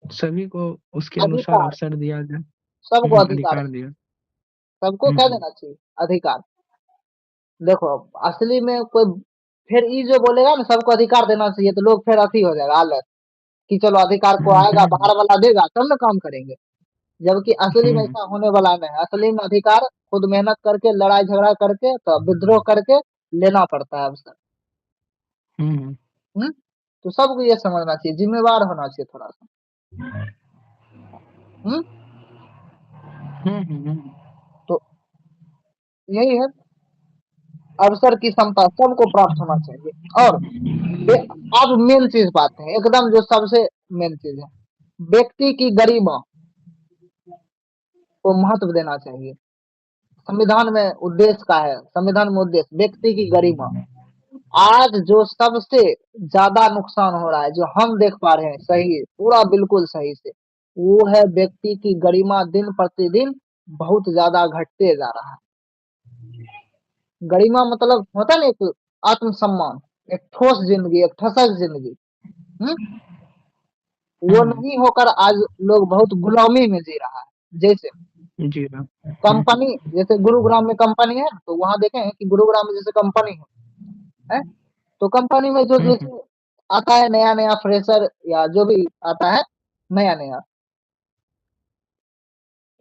सभी को उसके अनुसार अधिकार, अवसर दिया जाए सबको अधिकार अधिकार है, दिया सबको क्या हम्म देना चाहिए, अधिकार। देखो, असली में कोई फिर ये जो बोलेगा ना सबको अधिकार देना चाहिए, तो लोग फिर अथी हो जाएगा आलस, कि चलो अधिकार को आएगा, हम्म बाहर वाला देगा तब ना काम करेंगे। जबकि असली में हम्म ऐसा होने वाला नहीं है। असली में अधिकार खुद मेहनत करके, लड़ाई झगड़ा करके, तो विद्रोह करके लेना पड़ता है अवसर। हम्म हम्म? तो सबको ये समझना चाहिए, जिम्मेवार होना चाहिए थोड़ा सा। हम्म? हम्म तो यही है, अवसर की समता सबको प्राप्त होना चाहिए। और बे- अब मेन चीज बात है, एकदम जो सबसे मेन चीज है, व्यक्ति की गरिमा को महत्व देना चाहिए। संविधान में उद्देश्य का है, संविधान में उद्देश्य व्यक्ति की गरिमा। आज जो सबसे ज्यादा नुकसान हो रहा है, जो हम देख पा रहे हैं सही, पूरा बिल्कुल सही से, वो है व्यक्ति की गरिमा दिन प्रतिदिन बहुत ज्यादा घटते जा रहा है। गरिमा मतलब होता है ना एक आत्मसम्मान, एक ठोस जिंदगी, एक ठसक जिंदगी। हम्म? वो नहीं होकर आज लोग बहुत गुलामी में जी रहा है। जैसे जी हाँ कंपनी, जैसे गुरुग्राम में कंपनी है, तो वहां देखें कि गुरुग्राम में जैसे कंपनी है, तो कंपनी में जो हम्म जैसे आता है नया नया फ्रेशर या जो भी आता है नया नया,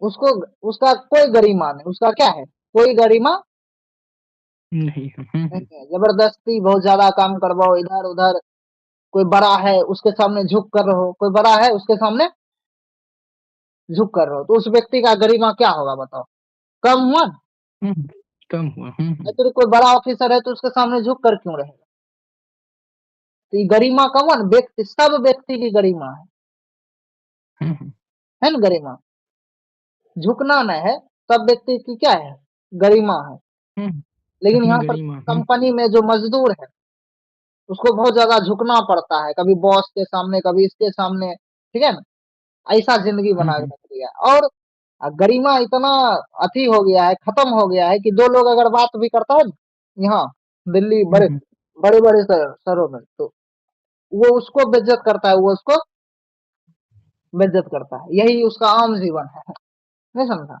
उसको, उसका कोई गरिमा नहीं, उसका क्या है, कोई गरिमा नहीं है नहीं है। जबरदस्ती बहुत ज्यादा काम करवाओ, इधर उधर, कोई बड़ा है उसके सामने झुक कर रहो, कोई बड़ा है उसके सामने झुक कर रहो, तो उस व्यक्ति का गरिमा क्या होगा बताओ, कम हुआ ना? हम्म कम हुआ तो कोई बड़ा ऑफिसर है तो उसके सामने झुक कर क्यों रहेगा? तो ये गरिमा कम हुआ ना, व्यक्ति, सब व्यक्ति की गरिमा हम्म है ना गरिमा, झुकना नहीं है, सब व्यक्ति की क्या है, गरिमा है। हम्म लेकिन यहाँ पर गरिमा कंपनी में जो मजदूर है उसको बहुत ज्यादा झुकना पड़ता है, कभी बॉस के सामने, कभी इसके सामने, ठीक है ना, ऐसा जिंदगी बना के हम्म रख दिया है। और गरिमा इतना अति हो गया है, खत्म हो गया है, कि दो लोग अगर बात भी करता है ना, यहाँ दिल्ली बड़े हम्म बड़े बड़े शहरों में, तो वो उसको बेइज्जत करता है, वो उसको बेइज्जत करता है, यही उसका आम जीवन है। नहीं समझा?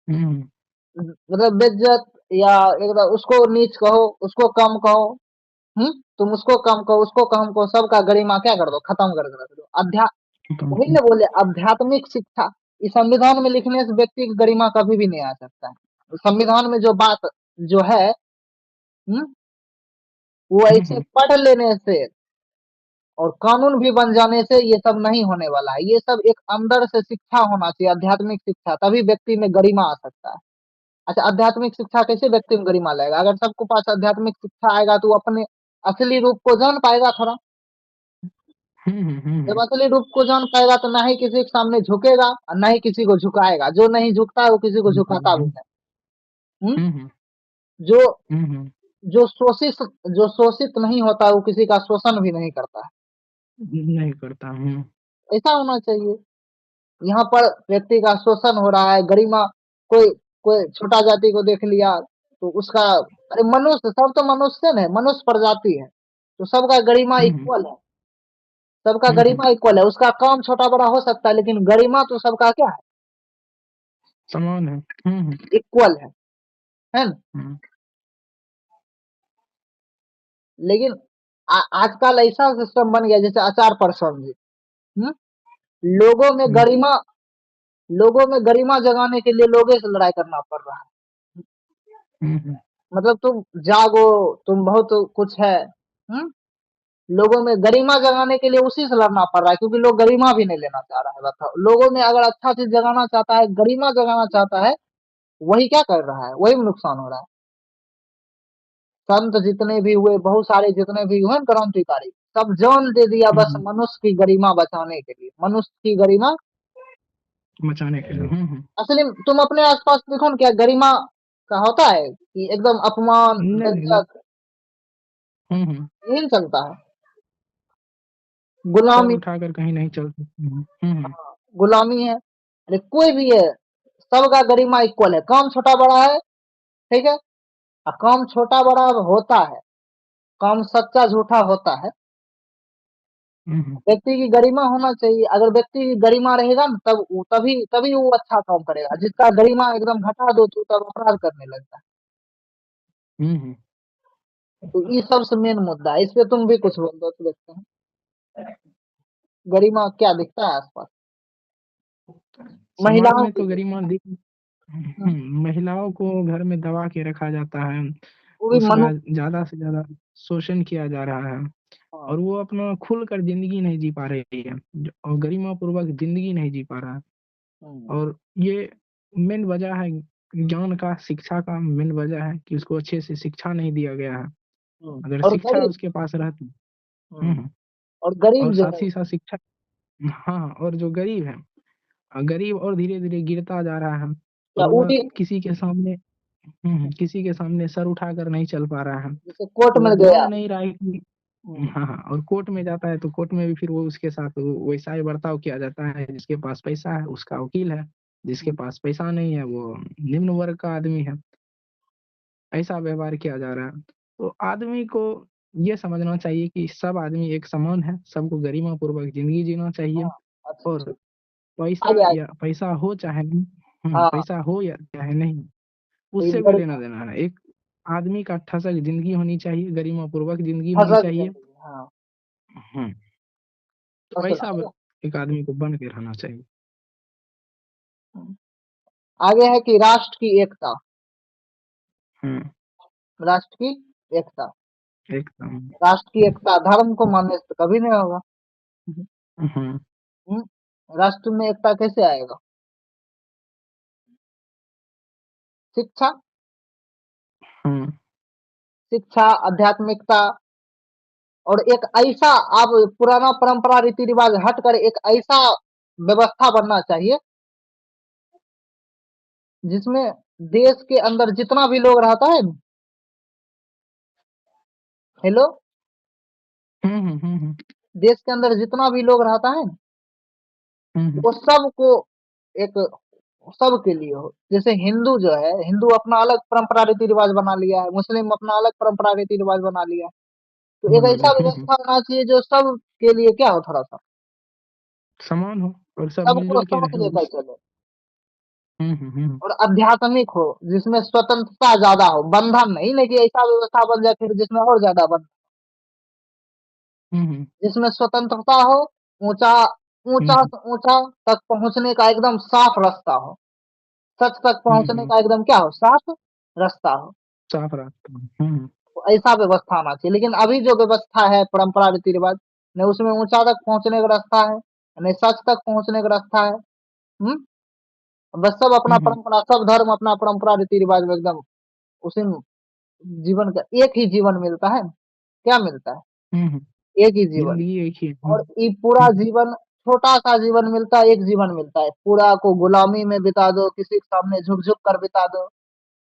हम्म मतलब बेइज्जत या एकदम उसको नीच कहो, उसको कम कहो। तुम उसको कम कहो, उसको कम कहो, सबका गरिमा क्या कर दो, खत्म कर दो। वही तो ना बोले आध्यात्मिक शिक्षा। इस संविधान में लिखने से व्यक्ति की गरिमा कभी भी नहीं आ सकता है। संविधान में जो बात जो है, हम्म, वो ऐसे हम्म, पढ़ लेने से और कानून भी बन जाने से ये सब नहीं होने वाला है। ये सब एक अंदर से शिक्षा होना चाहिए, आध्यात्मिक शिक्षा, तभी व्यक्ति में गरिमा आ सकता है। अच्छा, आध्यात्मिक शिक्षा कैसे व्यक्ति में गरिमा लाएगा? अगर सबको पास आध्यात्मिक शिक्षा आएगा तो वो अपने असली रूप को जान पाएगा थोड़ा। जब असली रूप को जान पाएगा तो ना ही किसी के सामने झुकेगा और ना ही किसी को झुकाएगा। जो नहीं झुकता है वो किसी को झुकाता भी नहीं। हम्म? हम्म, जो हम्म, जो शोषित जो शोषित नहीं होता वो किसी का शोषण भी नहीं करता नहीं करता। है। ऐसा होना चाहिए। यहाँ पर व्यक्ति का शोषण हो रहा है, गरिमा। कोई कोई छोटा जाति को देख लिया तो उसका, अरे मनुष्य, सब तो मनुष्य है, मनुष्य प्रजाति है, तो सबका गरिमा हम्म, इक्वल है। सबका हम्म, गरिमा इक्वल है। उसका काम छोटा बड़ा हो सकता है लेकिन गरिमा तो सबका क्या समान है। है, इक्वल है ना? हम्म, लेकिन आजकल ऐसा सिस्टम बन गया जैसे अचार पर सब्जी। हम्म? लोगों में हम्म, गरिमा लोगों में गरिमा जगाने के लिए लोगों से लड़ाई करना पड़ रहा है। हम्म, मतलब तुम जागो, तुम बहुत कुछ है। हम्म? लोगों में गरिमा जगाने के लिए उसी से लड़ना पड़ रहा है, क्योंकि लोग गरिमा भी नहीं लेना चाह रहा है। बताओ, लोगों में अगर अच्छा चीज जगाना चाहता है, गरिमा जगाना चाहता है, वही क्या कर रहा है, वही में नुकसान हो रहा है। संत जितने भी हुए, बहुत सारे जितने भी हुए ना क्रांतिकारी, सब जान दे दिया बस हम्म, मनुष्य की गरिमा बचाने के लिए। मनुष्य की गरिमा मचाने के लिए। असली तुम अपने आसपास देखो ना, क्या गरिमा का होता है कि एकदम अपमान, नहीं नहीं नहीं। बेइज्जत, हम्म, यही न चलता है। सर गुलामी। उठाकर कहीं नहीं चल सकते। हाँ, गुलामी है। अरे कोई भी है, सबका गरिमा इक्वल है। काम छोटा बड़ा है, ठीक है। और काम छोटा बड़ा होता है, काम सच्चा झूठा होता है। हम्म, व्यक्ति की गरिमा होना चाहिए। अगर व्यक्ति की गरिमा रहेगा ना, तभी तभी वो अच्छा काम करेगा। जिसका गरिमा एकदम घटा दो तो तब अपराध करने लगता है। हम्म, तो ये सबसे मेन मुद्दा है। इस पे तुम भी कुछ बोल दो तो देखते हैं गरिमा क्या दिखता है आसपास समाज महिलाओं में के तो लिए। गरिमा दिख। हम्म, महिलाओं को घर में दबा के रखा जाता है। वो भी मनु उसका ज्यादा से ज्यादा शोषण किया जा रहा है। हाँ, और वो अपना खुलकर जिंदगी नहीं जी पा रही है। और गरिमा पूर्वक जिंदगी नहीं जी पा रहा है। हम्म, और ये मेन वजह है, ज्ञान का, शिक्षा का मेन वजह है कि उसको अच्छे से शिक्षा नहीं दिया गया है। अगर और शिक्षा गरीब। उसके पास रहती। हम्म, हम्म, और गरीब और जो है, साथ ही साथ शिक्षा। हाँ, और जो गरीब है, गरीब और धीरे धीरे गिरता जा रहा है। क्या और वह ऊटी, किसी के सामने सर उठाकर नहीं चल पा रहा है। जैसे कोर्ट वो में बोल गया। नहीं रहा है कि। हम्म, हाँ हाँ, और कोर्ट में जाता है तो कोर्ट में भी फिर वो उसके साथ वैसा ही बर्ताव किया जाता है। जिसके पास पैसा है उसका वकील है, जिसके हम्म, पास पैसा नहीं है वो निम्न वर्ग का आदमी है। ऐसा व्यवहार किया जा रहा है। तो आदमी को ये समझना चाहिए कि सब आदमी एक समान है, सबको गरिमा पूर्वक जिंदगी जीना चाहिए। हाँ, अच्छा और ठीक। पैसा आगे आगे। या पैसा हो चाहे नहीं, हाँ, पैसा हो या चाहे नहीं, तो ये उससे भी लेना गरिमा देना है। एक आदमी का ठसक जिंदगी होनी चाहिए, गरिमा पूर्वक जिंदगी होनी फसक चाहिए। जिंदगी, हाँ। हम्म, तो फसल ऐसा एक आदमी को बन के रहना चाहिए। आगे है कि राष्ट्र की एकता। हम्म, राष्ट्र की एकता। एकदम। राष्ट्र की एकता धर्म को मानने से तो कभी नहीं होगा। हम्म, राष्ट्र में एकता कैसे आएगा? शिक्षा, हम्म, शिक्षा, आध्यात्मिकता, और एक ऐसा, आप पुराना परंपरा रीति रिवाज हट कर एक ऐसा व्यवस्था बनना चाहिए जिसमें देश के अंदर जितना भी लोग रहता है, हेलो, हम्म, हम्म, देश के अंदर जितना भी लोग रहता है हम्म, वो सबको एक, सबके लिए हो। जैसे हिंदू जो है, हिंदू अपना अलग परंपरा रीति रिवाज बना लिया है, मुस्लिम अपना अलग परंपरा रीति रिवाज बना लिया है। तो एक बना ऐसा लिया। व्यवस्था होना चाहिए जो सब के लिए क्या हो, थोड़ा सा समान हो और सब सबको मिलजुल के साथ रहे लेकर उस। चले। और आध्यात्मिक हो, जिसमें स्वतंत्रता ज्यादा हो, बंधन नहीं कि ऐसा व्यवस्था बन जाए फिर जिसमें और ज्यादा बंधन, जिसमें स्वतंत्रता हो, ऊंचा ऊंचा से ऊंचा तक पहुंचने का एकदम साफ रास्ता हो, सच तक पहुंचने का एकदम क्या हो, साफ रास्ता हो। साफ रास्ता। तो ऐसा व्यवस्था आना चाहिए। लेकिन अभी जो व्यवस्था है परंपरा रीति रिवाज, न उसमें ऊंचा तक पहुंचने का रास्ता है, न सच तक पहुंचने का रास्ता है। बस सब अपना परंपरा, सब धर्म अपना परंपरा रीति रिवाज में एकदम उसी में जीवन का एक ही जीवन मिलता है। क्या मिलता है? एक ही जीवन। जिंदगी एक ही है। और ये पूरा जीवन, छोटा सा जीवन मिलता है, एक जीवन मिलता है, पूरा को गुलामी में बिता दो, किसी के सामने झुक झुक कर बिता दो,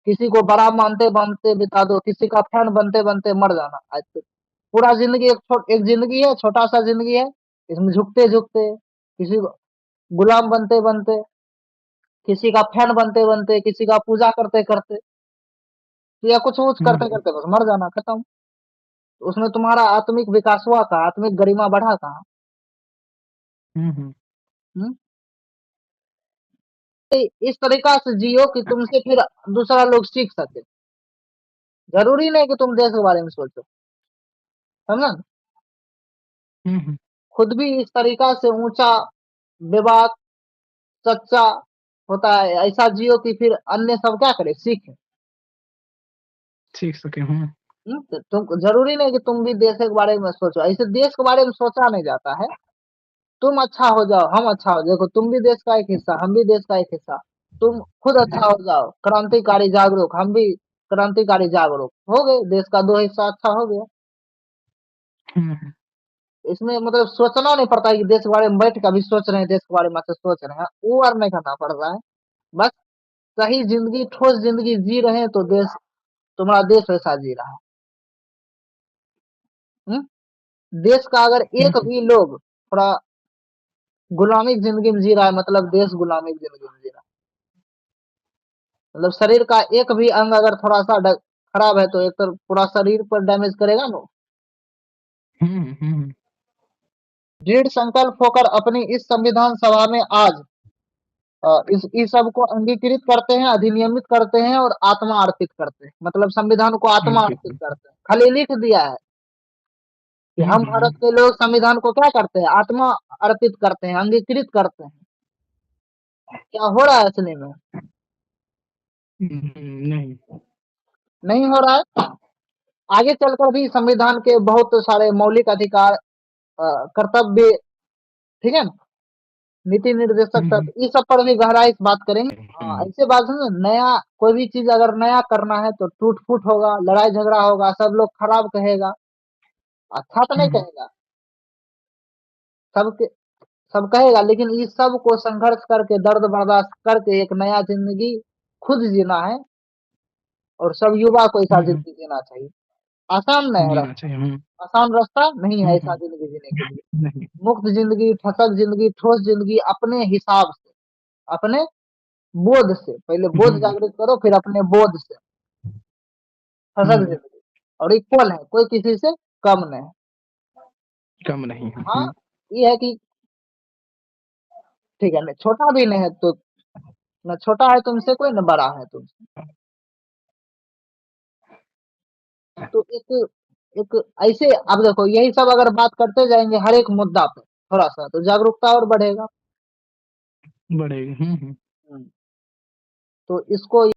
किसी को बड़ा मानते मानते बिता दो, किसी का फैन बनते बनते मर जाना। आज तक पूरा जिंदगी एक जिंदगी है, छोटा सा जिंदगी है, इसमें झुकते झुकते, किसी को गुलाम बनते बनते, किसी का फैन बनते बनते, किसी का पूजा करते करते, या कुछ कुछ करते करते बस मर जाना, खत्म। तो उसमें तुम्हारा आत्मिक विकास हुआ कहाँ, आत्मिक गरिमा बढ़ा कहाँ? हम्म? इस तरीका से जियो कि तुमसे फिर दूसरा लोग सीख सके। जरूरी नहीं कि तुम देश के बारे में सोचो, समझा? खुद भी इस तरीका से ऊंचा, बेबाक, सच्चा होता है, ऐसा जियो कि फिर अन्य सब क्या करे, सीखे। सीख सके। तो तुम जरूरी नहीं कि तुम भी देश के बारे में सोचो, ऐसे देश के बारे में सोचा नहीं जाता है। तुम अच्छा हो जाओ, हम अच्छा हो, देखो तुम भी देश का एक हिस्सा, हम भी देश का एक हिस्सा। तुम खुद अच्छा हो जाओ, क्रांतिकारी जागरूक, हम भी क्रांतिकारी जागरूक हो गए, देश का दो हिस्सा अच्छा हो गया। इसमें मतलब सोचना नहीं पड़ता कि देश के बारे में बैठ के अभी सोच रहे हैं, देश के बारे में अच्छे सोच रहे हैं, वो और नहीं करना पड़ रहा है। बस सही जिंदगी, ठोस जिंदगी जी रहे हैं तो देश, तुम्हारा देश वैसा जी रहा है। देश का अगर एक भी लोग थोड़ा गुलामी की जिंदगी में जी रहा है, मतलब देश गुलामी की जिंदगी में जी रहा है। मतलब शरीर का एक भी अंग अगर थोड़ा सा खराब है तो एक तो पूरा शरीर पर डैमेज करेगा ना। दृढ़ संकल्प होकर अपनी इस संविधान सभा में आज इस सब को अंगीकृत करते हैं, अधिनियमित करते हैं और आत्मा अर्पित करते हैं। मतलब संविधान को आत्मा अर्पित करते हैं, खाली लिख दिया है कि हम भारत के लोग संविधान को क्या करते हैं, आत्मा अर्पित करते हैं, अंगीकृत करते हैं। क्या हो रहा है असली में? नहीं। नहीं हो रहा है। आगे चलकर भी संविधान के बहुत सारे मौलिक अधिकार, कर्तव्य, ठीक है ना, नीति निर्देशक तत्व, इस सब पर भी गहराई से बात करेंगे। हाँ, ऐसे बात है ना, नया कोई भी चीज अगर नया करना है तो टूट फूट होगा, लड़ाई झगड़ा होगा, सब लोग खराब कहेगा, अच्छा तो नहीं कहेगा, सब सब कहेगा। लेकिन इस सब को संघर्ष करके, दर्द बर्दाश्त करके एक नया जिंदगी खुद जीना है, और सब युवा को ऐसा जिंदगी जीना चाहिए। आसान नहीं है जीना रास्ता, चाहिए। आसान रास्ता नहीं है ऐसा जिंदगी जीने के लिए। नहीं। मुक्त जिंदगी, ठसक जिंदगी, ठोस जिंदगी, अपने हिसाब से, अपने बोध से, पहले बोध जागृत करो, फिर अपने बोध से ठसक जिंदगी, और इक्वल है, कोई किसी से कम नहीं। कम नहीं। हाँ, ये है कि ठीक है, न छोटा भी नहीं है तो, न छोटा है तुमसे कोई, न बड़ा है तुमसे। तो एक ऐसे, अब देखो यही सब अगर बात करते जाएंगे हर एक मुद्दा पे थोड़ा सा, तो जागरूकता और बढ़ेगा। बढ़ेगी। हम्म, तो इसको